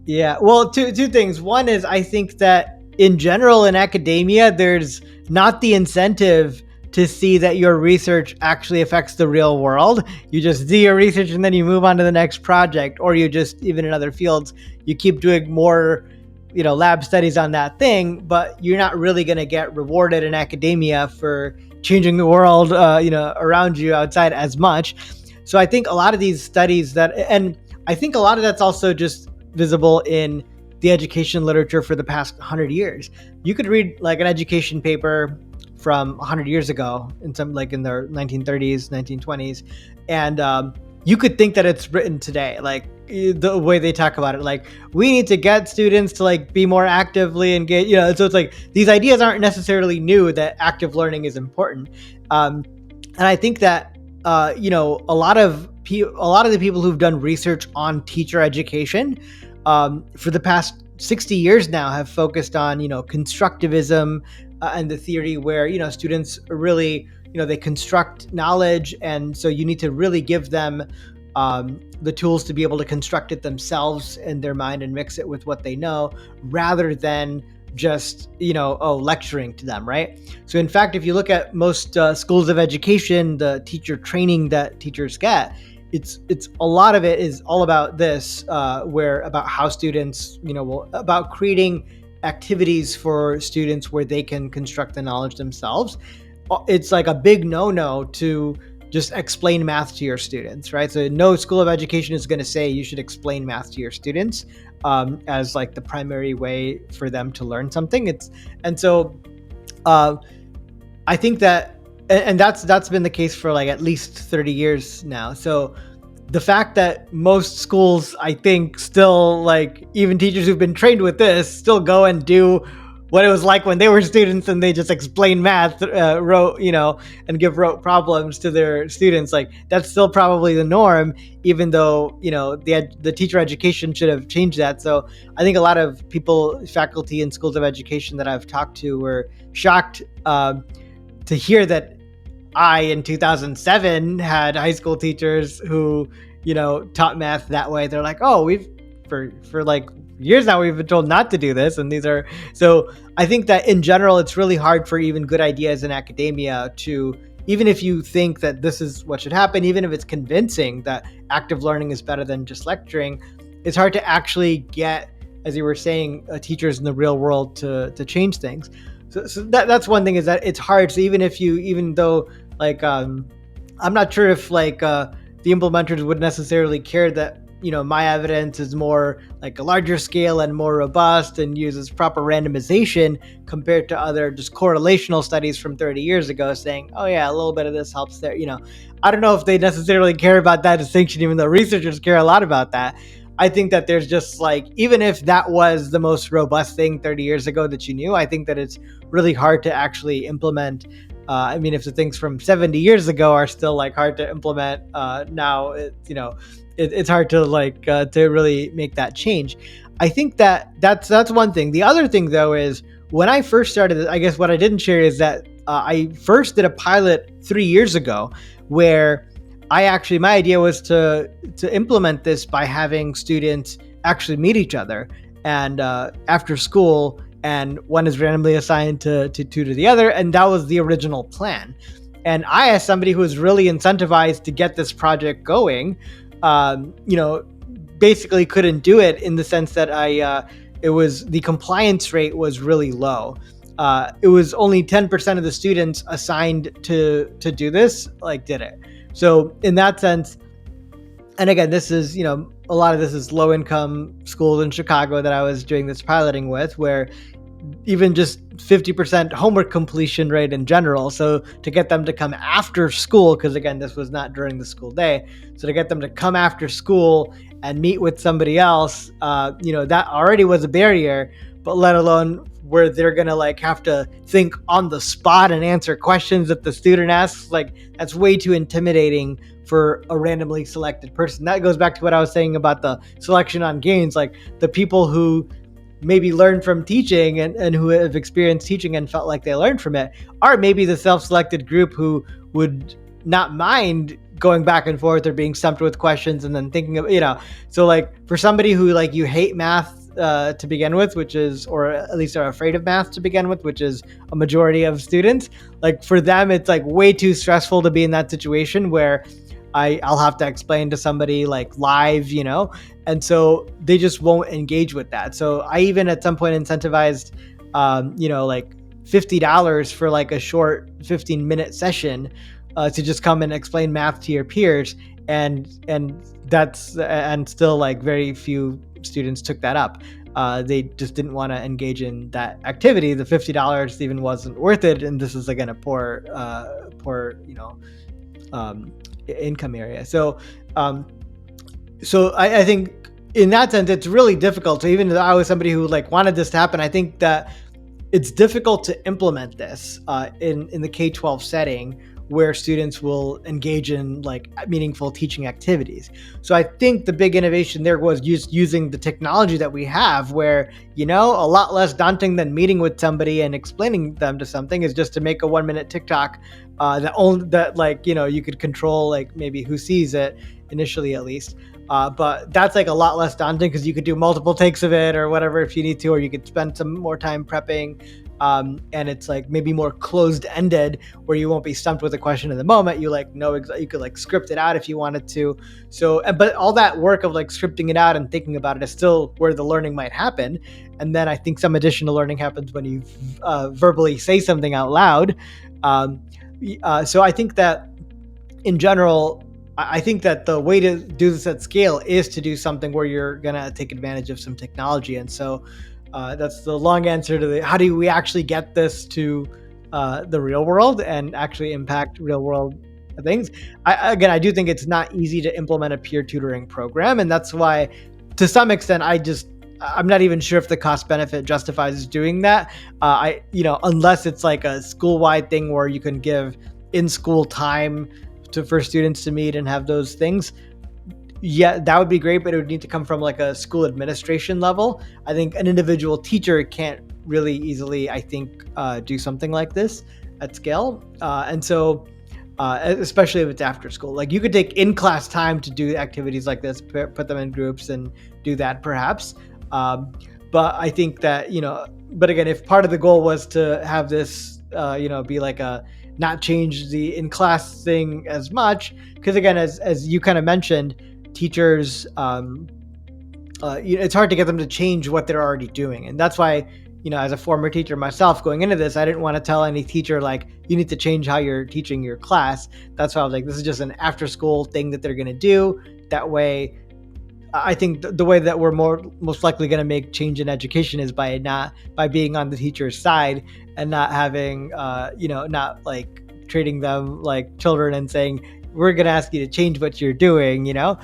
Yeah, well, two things. One is I think that in general in academia, there's not the incentive to see that your research actually affects the real world. You just do your research and then you move on to the next project, or you just, even in other fields, you keep doing more, lab studies on that thing, but you're not really going to get rewarded in academia for changing the world, around you outside as much. So I think a lot of these studies and I think a lot of that's also just visible in the education literature for the past 100 years. You could read like an education paper from 100 years ago in the 1930s, 1920s, and you could think that it's written today, like the way they talk about it, like we need to get students to like be more actively engaged, so it's like these ideas aren't necessarily new, that active learning is important. And I think that a lot of the people who've done research on teacher education for the past 60 years now have focused on constructivism and the theory where students really they construct knowledge, and so you need to really give them the tools to be able to construct it themselves in their mind and mix it with what they know, rather than just lecturing to them, right? So in fact, if you look at most schools of education, the teacher training that teachers get, it's a lot of it is all about this, where about how students about creating activities for students where they can construct the knowledge themselves. It's like a big no-no to just explain math to your students, right? So no school of education is going to say you should explain math to your students as like the primary way for them to learn something. I think that, and that's been the case for like at least 30 years now. So the fact that most schools, I think, still, like, even teachers who've been trained with this still go and do what it was like when they were students and they just explain math, and give rote problems to their students. Like, that's still probably the norm, even though, the teacher education should have changed that. So I think a lot of people, faculty in schools of education that I've talked to, were shocked to hear that I, in 2007, had high school teachers who, taught math that way. They're like, oh, for like years now, we've been told not to do this. And so I think that in general, it's really hard for even good ideas in academia to, even if you think that this is what should happen, even if it's convincing that active learning is better than just lecturing, it's hard to actually get, as you were saying, teachers in the real world to change things. So that's one thing, is that it's hard. So even though like, I'm not sure if like the implementers would necessarily care that, my evidence is more like a larger scale and more robust and uses proper randomization compared to other just correlational studies from 30 years ago saying, oh yeah, a little bit of this helps there. I don't know if they necessarily care about that distinction, even though researchers care a lot about that. I think that there's just like, even if that was the most robust thing 30 years ago that you knew, I think that it's really hard to actually implement. I mean, if the things from 70 years ago are still like hard to implement now, it's hard to to really make that change. I think that that's one thing. The other thing though is when I first started, I guess what I didn't share is that I first did a pilot 3 years ago where my idea was to implement this by having students actually meet each other and after school, and one is randomly assigned to tutor the other, and that was the original plan. And I, as somebody who was really incentivized to get this project going, basically couldn't do it in the sense that the compliance rate was really low. It was only 10% of the students assigned to do this did it. So in that sense, and again, this is, a lot of this is low income schools in Chicago that I was doing this piloting with, where even just 50% homework completion rate in general. So to get them to come after school, because again, this was not during the school day. So to get them to come after school and meet with somebody else, that already was a barrier, but let alone where they're going to have to think on the spot and answer questions that the student asks. That's way too intimidating for a randomly selected person. That goes back to what I was saying about the selection on gains. The people who maybe learn from teaching and who have experienced teaching and felt like they learned from it are maybe the self-selected group who would not mind going back and forth or being stumped with questions and then thinking of, so for somebody who you hate math to begin with, or at least are afraid of math to begin with, which is a majority of students, for them, it's way too stressful to be in that situation where I'll have to explain to somebody live, and so they just won't engage with that. So I even at some point incentivized, $50 for a short 15-minute session to just come and explain math to your peers. And still very few students took that up. They just didn't want to engage in that activity. The $50 even wasn't worth it. And this is again a poor income area. So I think in that sense, it's really difficult. So even though I was somebody who wanted this to happen, I think that it's difficult to implement this in the K-12 setting where students will engage in meaningful teaching activities. So I think the big innovation there was using the technology that we have, where, a lot less daunting than meeting with somebody and explaining them to something is just to make a 1-minute TikTok you could control maybe who sees it initially, at least. But that's a lot less daunting because you could do multiple takes of it or whatever if you need to, or you could spend some more time prepping. And it's maybe more closed-ended where you won't be stumped with a question in the moment. You you could script it out if you wanted to. So, but all that work of scripting it out and thinking about it is still where the learning might happen. And then I think some additional learning happens when you verbally say something out loud. So I think that in general, I think that the way to do this at scale is to do something where you're going to take advantage of some technology. And so that's the long answer to how do we actually get this to the real world and actually impact real world things. I do think it's not easy to implement a peer tutoring program. And that's why, to some extent, I'm not even sure if the cost benefit justifies doing that. Unless it's a school-wide thing where you can give in-school time for students to meet and have those things. Yeah, that would be great, but it would need to come from a school administration level. I think an individual teacher can't really easily, do something like this at scale. And so, especially if it's after school, you could take in-class time to do activities like this, put them in groups and do that perhaps. But I think that, but again, if part of the goal was to have this, be not change the in-class thing as much, because again, as you kind of mentioned, teachers, it's hard to get them to change what they're already doing. And that's why, as a former teacher myself going into this, I didn't want to tell any teacher, you need to change how you're teaching your class. That's why I was this is just an after-school thing that they're going to do. That way, I think the way that we're most likely going to make change in education is by being on the teacher's side and not having, not treating them like children and saying, we're going to ask you to change what you're doing. I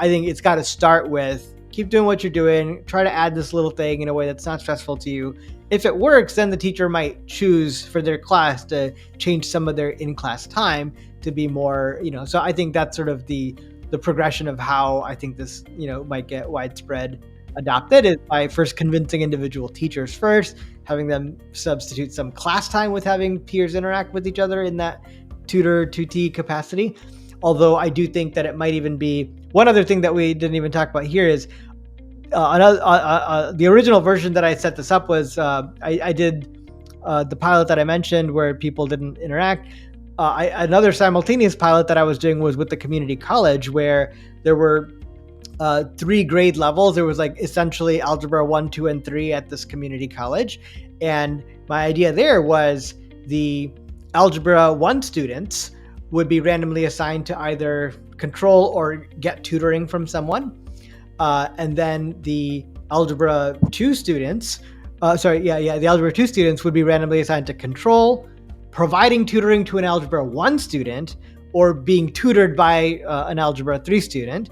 think it's got to start with keep doing what you're doing. Try to add this little thing in a way that's not stressful to you. If it works, then the teacher might choose for their class to change some of their in-class time to be more, so I think that's sort of the progression of how I think this, might get widespread adopted, is by first convincing individual teachers first, having them substitute some class time with having peers interact with each other in that tutor-tutee capacity. Although I do think that it might even be, one other thing that we didn't even talk about here is the original version that I set this up was I did the pilot that I mentioned where people didn't interact. Another simultaneous pilot that I was doing was with the community college, where there were 3 grade levels. There was like essentially algebra 1, 2, and 3 at this community college. And my idea there was the algebra 1 students would be randomly assigned to either control or get tutoring from someone. And then the algebra 2 students, the algebra 2 students would be randomly assigned to control, providing tutoring to an algebra 1 student, or being tutored by an algebra 3 student.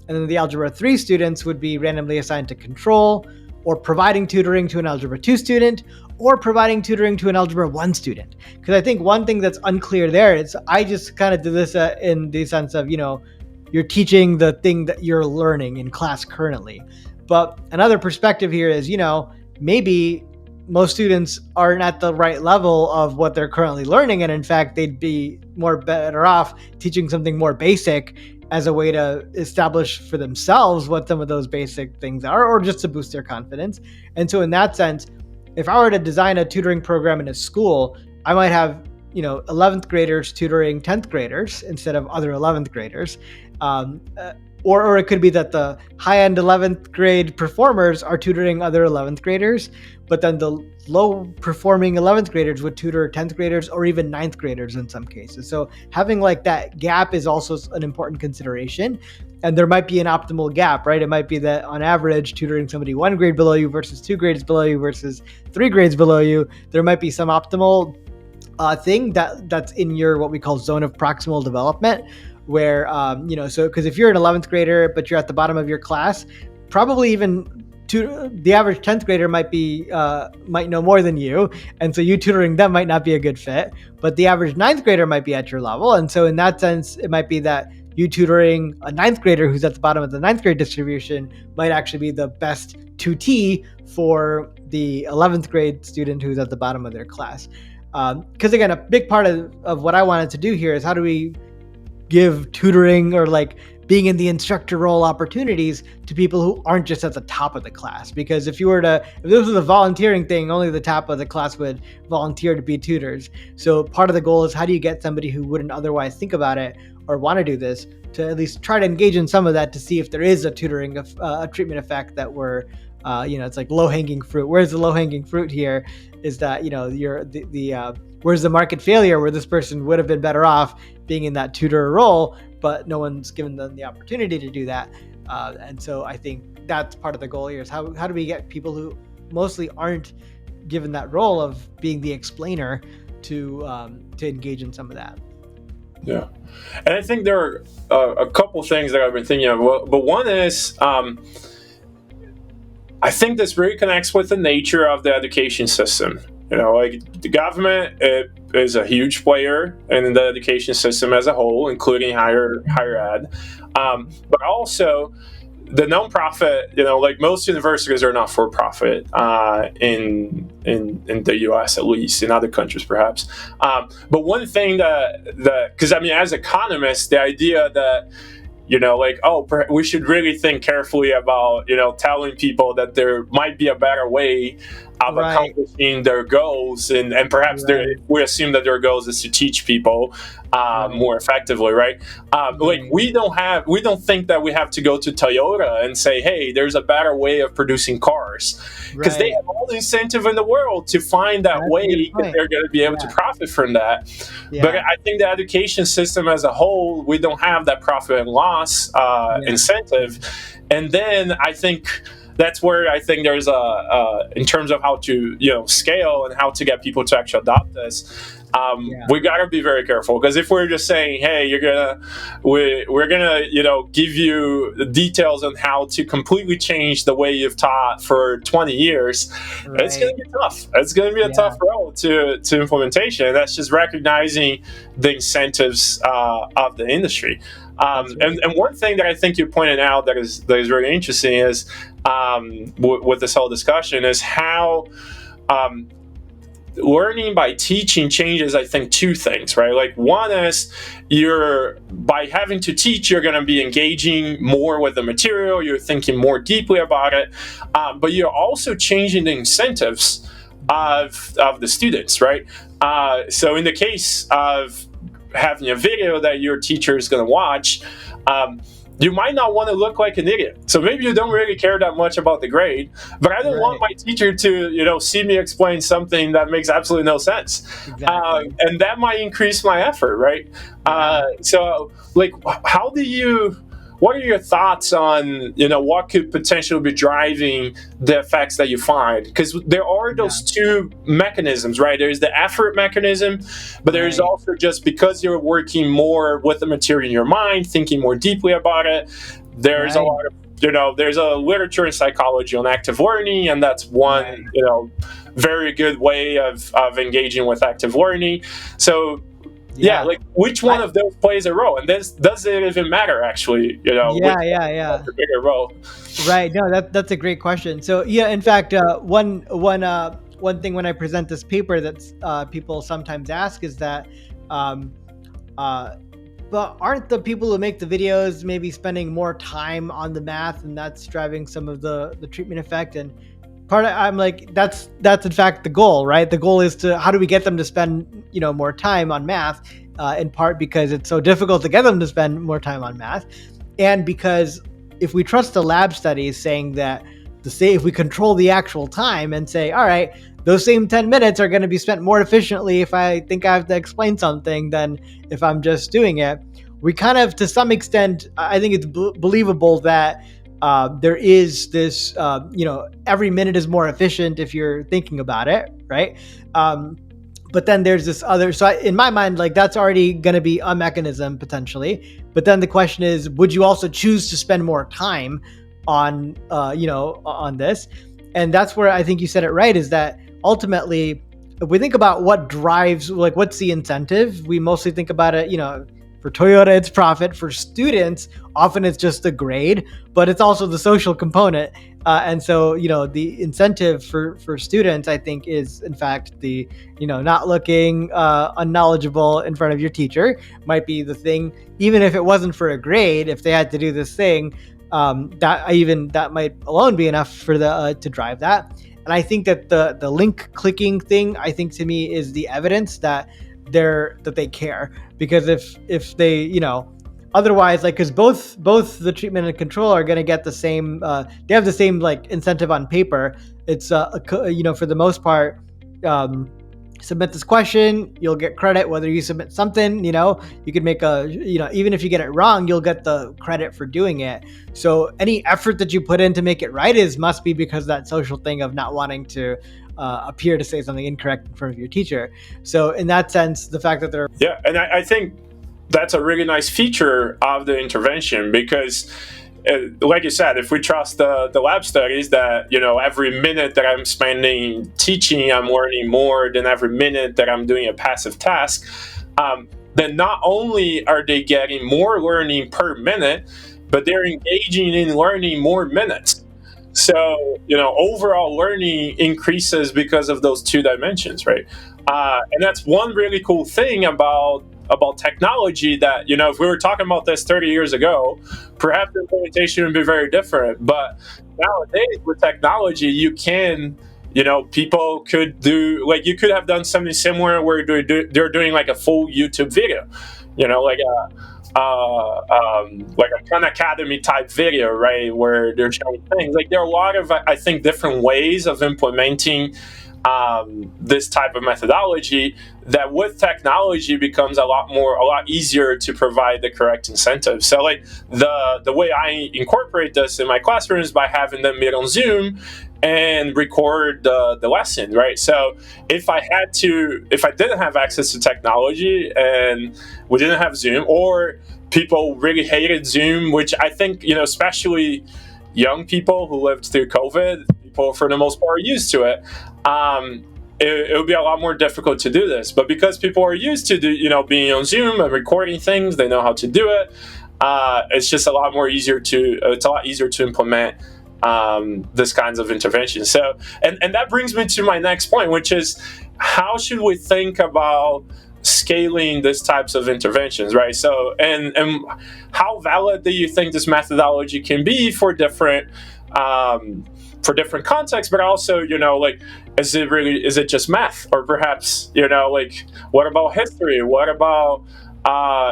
And then the algebra 3 students would be randomly assigned to control, or providing tutoring to an algebra 2 student, or providing tutoring to an algebra 1 student. Because I think one thing that's unclear there is I just kind of did this in the sense of, you're teaching the thing that you're learning in class currently. But another perspective here is, maybe most students aren't at the right level of what they're currently learning. And in fact, they'd be better off teaching something more basic as a way to establish for themselves what some of those basic things are, or just to boost their confidence. And so in that sense, if I were to design a tutoring program in a school, I might have 11th graders tutoring 10th graders instead of other 11th graders. Or it could be that the high-end 11th grade performers are tutoring other 11th graders, but then the low-performing 11th graders would tutor 10th graders or even 9th graders in some cases. So having like that gap is also an important consideration. And there might be an optimal gap, right? It might be that on average, tutoring somebody 1 grade below you versus 2 grades below you versus 3 grades below you, there might be some optimal thing that's in your what we call zone of proximal development, where so because if you're an 11th grader but you're at the bottom of your class, probably even the average 10th grader might know more than you, and so you tutoring them might not be a good fit, but the average 9th grader might be at your level. And so in that sense, it might be that you tutoring a 9th grader who's at the bottom of the 9th grade distribution might actually be the best 2T for the 11th grade student who's at the bottom of their class. Because again, a big part of what I wanted to do here is how do we give tutoring or like being in the instructor role opportunities to people who aren't just at the top of the class. Because if this was a volunteering thing, only the top of the class would volunteer to be tutors. So part of the goal is how do you get somebody who wouldn't otherwise think about it or want to do this to at least try to engage in some of that to see if there is a tutoring, a treatment effect that we're, it's like low-hanging fruit. Where's the low-hanging fruit here is that, where's the market failure where this person would have been better off being in that tutor role, but no one's given them the opportunity to do that. And so I think that's part of the goal here is how do we get people who mostly aren't given that role of being the explainer to engage in some of that. Yeah. And I think there are a couple things that I've been thinking of. But one is, I think this really connects with the nature of the education system. Like the government is a huge player in the education system as a whole, including higher ed. But also the nonprofit, like most universities are not for profit in the U.S. at least, in other countries perhaps. But one thing because as economists, the idea that we should really think carefully about, telling people that there might be a better way of accomplishing their goals, and perhaps we assume that their goals is to teach people more effectively, right? Like we don't think that we have to go to Toyota and say, hey, there's a better way of producing cars, because they have all the incentive in the world to find that way that they're going to be able to profit from that. But I think the education system as a whole, we don't have that profit and loss incentive. And then I think that's where I think there's in terms of how to scale and how to get people to actually adopt this. Yeah. We gotta be very careful, because if we're just saying, "Hey, we're gonna give you the details on how to completely change the way you've taught for 20 years," it's gonna Right. be tough. It's gonna be a Yeah. tough road to implementation. That's just recognizing the incentives of the industry. That's right. And one thing that I think you pointed out that is really interesting is with this whole discussion is how. Learning by teaching changes, I think, two things, right? Like, one is by having to teach, you're going to be engaging more with the material, you're thinking more deeply about it, but you're also changing the incentives of the students, right? So in the case of having a video that your teacher is going to watch, you might not want to look like an idiot. So maybe you don't really care that much about the grade, but I don't want my teacher to, see me explain something that makes absolutely no sense. Exactly. And that might increase my effort, right? So, like, what are your thoughts on, what could potentially be driving the effects that you find? Because there are those two mechanisms, right? There's the effort mechanism, but there's also just because you're working more with the material in your mind, thinking more deeply about it. There's a lot of, there's a literature in psychology on active learning, and that's one, very good way of engaging with active learning. So, like, which one of those plays a role, and does it even matter, actually? Which a bigger role? Right. No, that's a great question. So in fact, one thing when I present this paper that people sometimes ask is that, but aren't the people who make the videos maybe spending more time on the math, and that's driving some of the treatment effect? And I'm like, that's in fact the goal, right? The goal is how do we get them to spend more time on math, in part because it's so difficult to get them to spend more time on math, and because if we trust the lab studies saying that if we control the actual time and say, all right, those same 10 minutes are going to be spent more efficiently if I think I have to explain something than if I'm just doing it, we kind of, to some extent, I think it's believable that there is this, every minute is more efficient if you're thinking about it, right? But then there's this other, so in my mind, like, that's already going to be a mechanism potentially. But then the question is, would you also choose to spend more time on, on this? And that's where I think you said it right, is that ultimately, if we think about what drives, like, what's the incentive, we mostly think about it, for Toyota, it's profit. For students, often it's just the grade, but it's also the social component. And so, the incentive for students, I think, is in fact the, not looking unknowledgeable in front of your teacher might be the thing. Even if it wasn't for a grade, if they had to do this thing, that might alone be enough for to drive that. And I think that the link clicking thing, I think, to me, is the evidence that they care, because if they, otherwise, like, because both the treatment and control are going to get the same, they have the same, like, incentive on paper. It's for the most part, submit this question, you'll get credit. Whether you submit something, you could make even if you get it wrong, you'll get the credit for doing it. So any effort that you put in to make it right must be because of that social thing of not wanting to appear to say something incorrect in front of your teacher. So in that sense, the fact that they're and I think that's a really nice feature of the intervention, because like you said, if we trust the lab studies that every minute that I'm spending teaching, I'm learning more than every minute that I'm doing a passive task, then not only are they getting more learning per minute, but they're engaging in learning more minutes. So, overall learning increases because of those two dimensions, right? And that's one really cool thing about technology that, if we were talking about this 30 years ago, perhaps the implementation would be very different. But nowadays with technology, you can, people could do, like, you could have done something similar where they're doing like a full YouTube video, like a Khan Academy type video, right, where they're showing things. Like, there are a lot of, I think, different ways of implementing this type of methodology, that with technology becomes a lot easier to provide the correct incentive. So like the way I incorporate this in my classroom is by having them meet on Zoom and record the lesson, right? So if I didn't have access to technology and we didn't have Zoom, or people really hated Zoom, which I think, especially young people who lived through COVID, people for the most part are used to it. It would be a lot more difficult to do this, but because people are used to being on Zoom and recording things, they know how to do it. It's just a lot easier to implement this kinds of interventions. So, and that brings me to my next point, which is how should we think about scaling these types of interventions, right? So, and how valid do you think this methodology can be for different contexts, but also, is it just math? Or perhaps, what about history? What about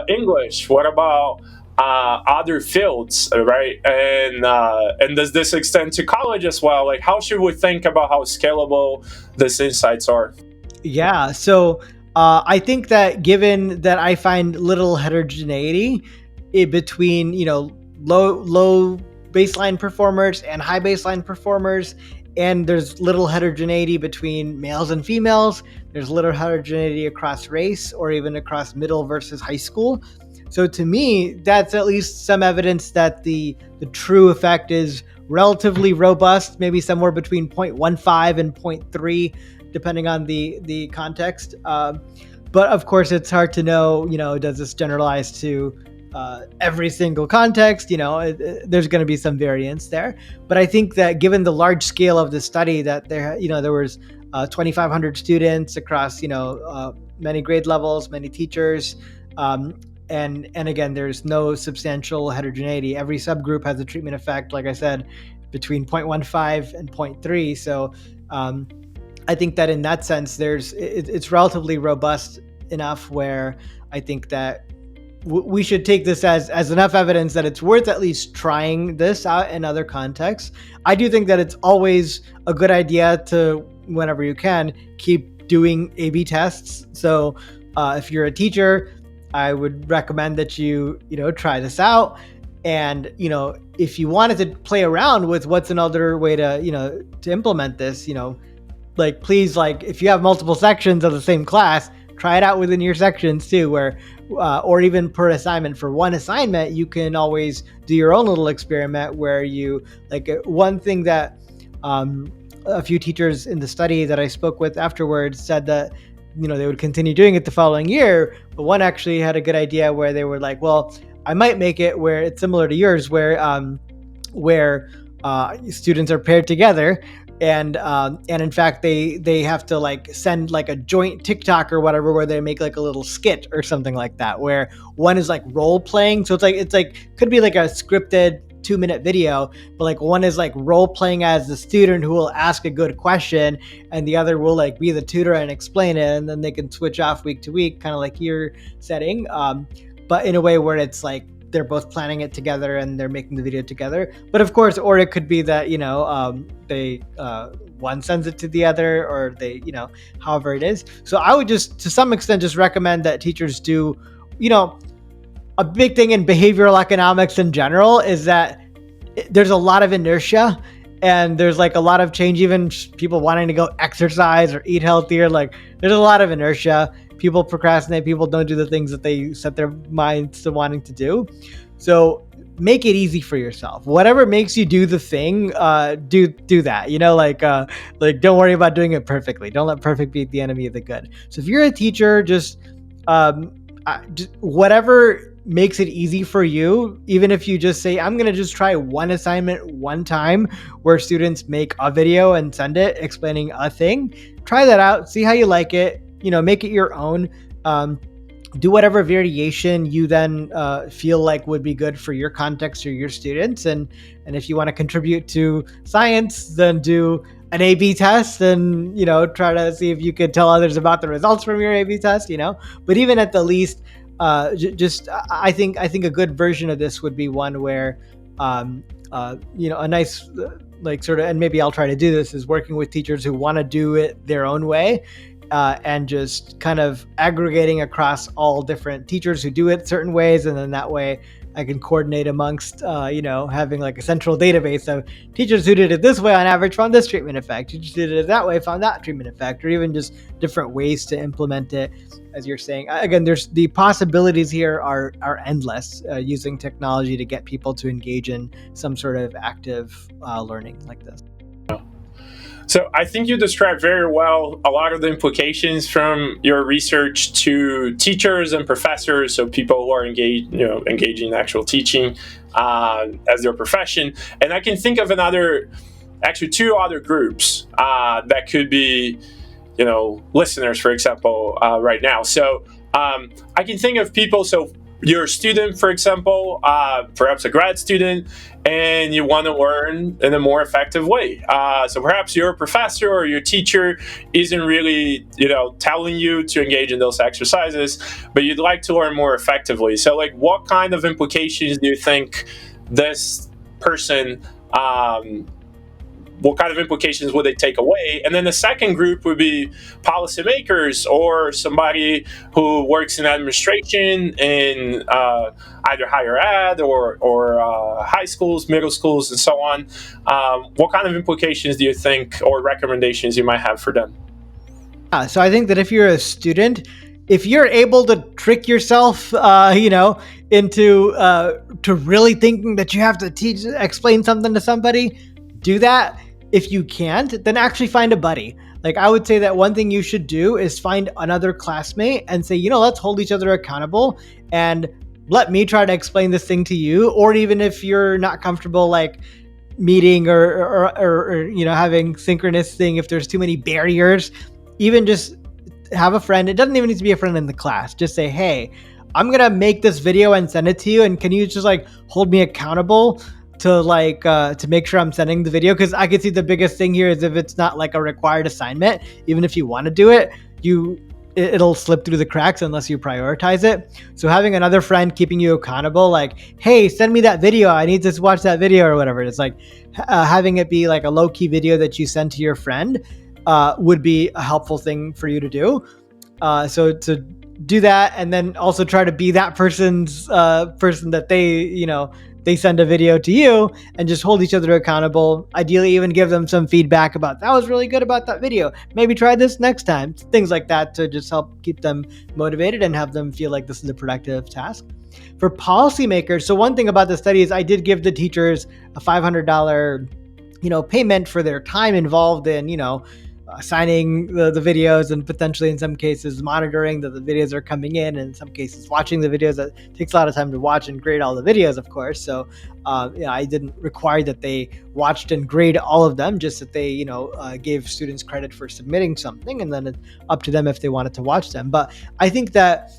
English? What about other fields, right? And does this extend to college as well? Like, how should we think about how scalable these insights are? Yeah, so I think that given that I find little heterogeneity between, low baseline performers and high baseline performers, and there's little heterogeneity between males and females, there's little heterogeneity across race or even across middle versus high school. So to me, that's at least some evidence that the true effect is relatively robust, maybe somewhere between 0.15 and 0.3, depending on the context. But of course, it's hard to know, does this generalize to every single context? There's going to be some variance there. But I think that given the large scale of the study, that there was 2,500 students across, many grade levels, many teachers, and again, there's no substantial heterogeneity. Every subgroup has a treatment effect, like I said, between 0.15 and 0.3. So I think that in that sense, it's relatively robust enough where I think that we should take this as enough evidence that it's worth at least trying this out in other contexts. I do think that it's always a good idea to, whenever you can, keep doing A/B tests. So if you're a teacher, I would recommend that you try this out. And, if you wanted to play around with what's another way to implement this, please, if you have multiple sections of the same class, try it out within your sections too, where, or even per assignment. For one assignment, you can always do your own little experiment where you, one thing that a few teachers in the study that I spoke with afterwards said that, they would continue doing it the following year. But one actually had a good idea where they were like, well, I might make it where it's similar to yours, where students are paired together. And in fact, they have to send a joint TikTok or whatever, where they make a little skit or something like that, where one is role playing. So it's could be a scripted 2-minute video, but one is role playing as the student who will ask a good question, and the other will be the tutor and explain it, and then they can switch off week to week, kind of like your setting, but in a way where it's they're both planning it together and they're making the video together. But of course, or it could be that they one sends it to the other, or they however it is. So I would just, to some extent, just recommend that teachers do, a big thing in behavioral economics in general is that there's a lot of inertia, and there's a lot of change, even people wanting to go exercise or eat healthier. There's a lot of inertia. People procrastinate. People don't do the things that they set their minds to wanting to do. So make it easy for yourself. Whatever makes you do the thing, do that. Don't worry about doing it perfectly. Don't let perfect be the enemy of the good. So if you're a teacher, just whatever makes it easy for you, even if you just say, I'm going to just try one assignment one time where students make a video and send it explaining a thing. Try that out. See how you like it. Make it your own. Do whatever variation you then feel like would be good for your context or your students. And if you want to contribute to science, then do an A/B test and, try to see if you could tell others about the results from your A/B test, But even at the least, I think a good version of this would be one where, a nice like sort of, and maybe I'll try to do this, is working with teachers who want to do it their own way, and just kind of aggregating across all different teachers who do it certain ways. And then that way I can coordinate amongst, having like a central database of teachers who did it this way on average found this treatment effect. Teachers who did it that way found that treatment effect, or even just different ways to implement it. As you're saying, again, there's the possibilities here are endless, using technology to get people to engage in some sort of active learning like this. So I think you described very well a lot of the implications from your research to teachers and professors, so people who are engaging in actual teaching as their profession. And I can think of two other groups that could be, listeners, for example, right now. So I can think of people, so you're a student, for example, perhaps a grad student, and you want to learn in a more effective way. So perhaps your professor or your teacher isn't really, telling you to engage in those exercises, but you'd like to learn more effectively. So, like, what kind of implications do you think this person what kind of implications would they take away? And then the second group would be policymakers, or somebody who works in administration in either higher ed or high schools, middle schools, and so on. What kind of implications do you think, or recommendations you might have for them? So I think that if you're a student, if you're able to trick yourself, into to really thinking that you have to explain something to somebody, do that. If you can't, then actually find a buddy. Like, I would say that one thing you should do is find another classmate and say, let's hold each other accountable, and let me try to explain this thing to you. Or even if you're not comfortable, like, meeting or having synchronous thing, if there's too many barriers, even just have a friend. It doesn't even need to be a friend in the class. Just say, hey, I'm going to make this video and send it to you, and can you just like hold me accountable to make sure I'm sending the video? Because I could see the biggest thing here is if it's not like a required assignment, even if you want to do it, it'll slip through the cracks unless you prioritize it. So having another friend keeping you accountable, like, hey, send me that video, I need to watch that video, or whatever. It's like having it be like a low-key video that you send to your friend would be a helpful thing for you to do. So to do that, and then also try to be that person's person that they send a video to you, and just hold each other accountable. Ideally, even give them some feedback about, that was really good about that video, maybe try this next time. Things like that to just help keep them motivated and have them feel like this is a productive task. For policymakers, so one thing about the study is I did give the teachers a $500 payment for their time involved in assigning the videos, and potentially in some cases monitoring that the videos are coming in, and in some cases watching the videos. That takes a lot of time to watch and grade all the videos, of course. So I didn't require that they watched and grade all of them, just that they gave students credit for submitting something, and then it's up to them if they wanted to watch them. But I think that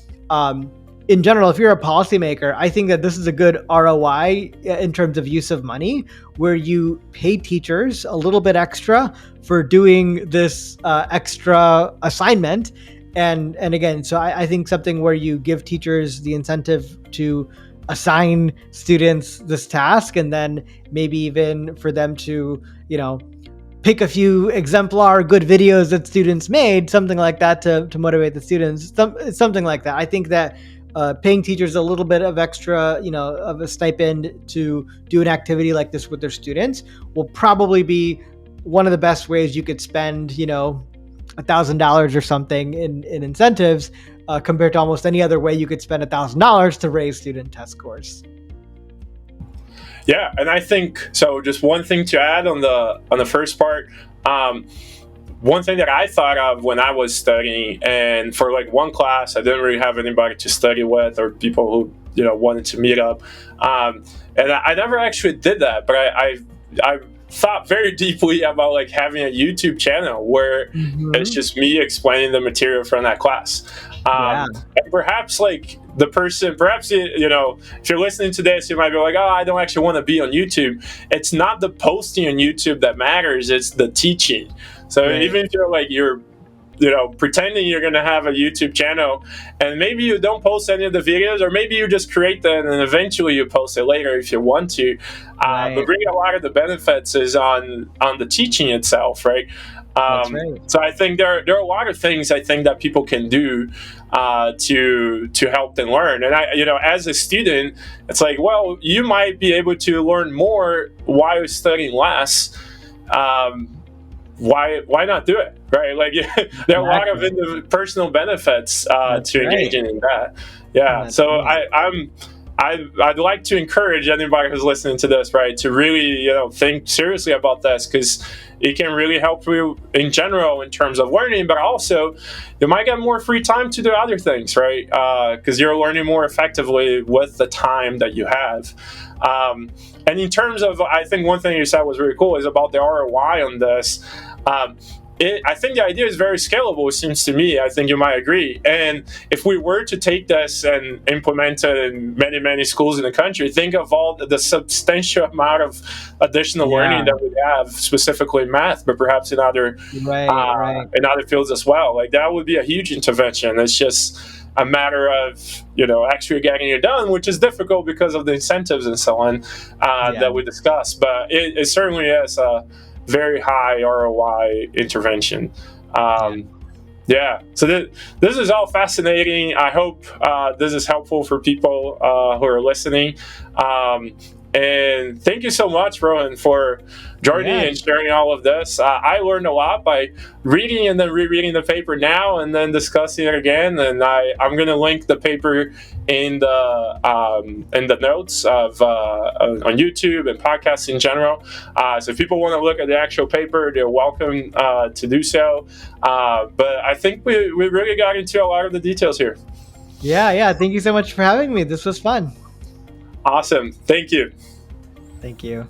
in general, if you're a policymaker, I think that this is a good ROI in terms of use of money, where you pay teachers a little bit extra for doing this extra assignment. And again, so I think something where you give teachers the incentive to assign students this task, and then maybe even for them to, pick a few exemplar good videos that students made, something like that to motivate the students, something like that. I think that paying teachers a little bit of extra, of a stipend to do an activity like this with their students will probably be one of the best ways you could spend, $1,000 or something in incentives, compared to almost any other way you could spend $1,000 to raise student test scores. Yeah, and I think so. Just one thing to add on the first part. One thing that I thought of when I was studying, and for like one class, I didn't really have anybody to study with, or people who wanted to meet up, and I never actually did that. But I thought very deeply about like having a YouTube channel where it's just me explaining the material from that class. And perhaps like the person, perhaps if you're listening to this, you might be like, oh, I don't actually want to be on YouTube. It's not the posting on YouTube that matters; it's the teaching. So even if you're pretending you're going to have a YouTube channel, and maybe you don't post any of the videos, or maybe you just create them and eventually you post it later if you want to. Right. But really, a lot of the benefits is on the teaching itself, right? That's right. So I think there are a lot of things I think that people can do to help them learn. And as a student, it's like, well, you might be able to learn more while studying less. Why not do it, right? Like, there are a lot of personal benefits to engaging in that. Yeah. That's So right. I'd like to encourage anybody who's listening to this, right, to really think seriously about this, because it can really help you in general in terms of learning, but also you might get more free time to do other things, right? Because you're learning more effectively with the time that you have. And in terms of, I think one thing you said was really cool is about the ROI on this. I think the idea is very scalable, it seems to me. I think you might agree. And if we were to take this and implement it in many, many schools in the country, think of all the substantial amount of additional learning that we have, specifically in math, but perhaps in other in other fields as well. Like, that would be a huge intervention. It's just a matter of actually getting it done, which is difficult because of the incentives and so on that we discussed. But it certainly is a very high ROI intervention. So this is all fascinating. I hope this is helpful for people who are listening. And thank you so much, Rohen, for joining and sharing all of this. I learned a lot by reading and then rereading the paper now and then discussing it again. And I'm going to link the paper in the notes of on YouTube and podcasts in general. So if people want to look at the actual paper, they're welcome to do so. But I think we really got into a lot of the details here. Yeah. Thank you so much for having me. This was fun. Awesome. Thank you. Thank you.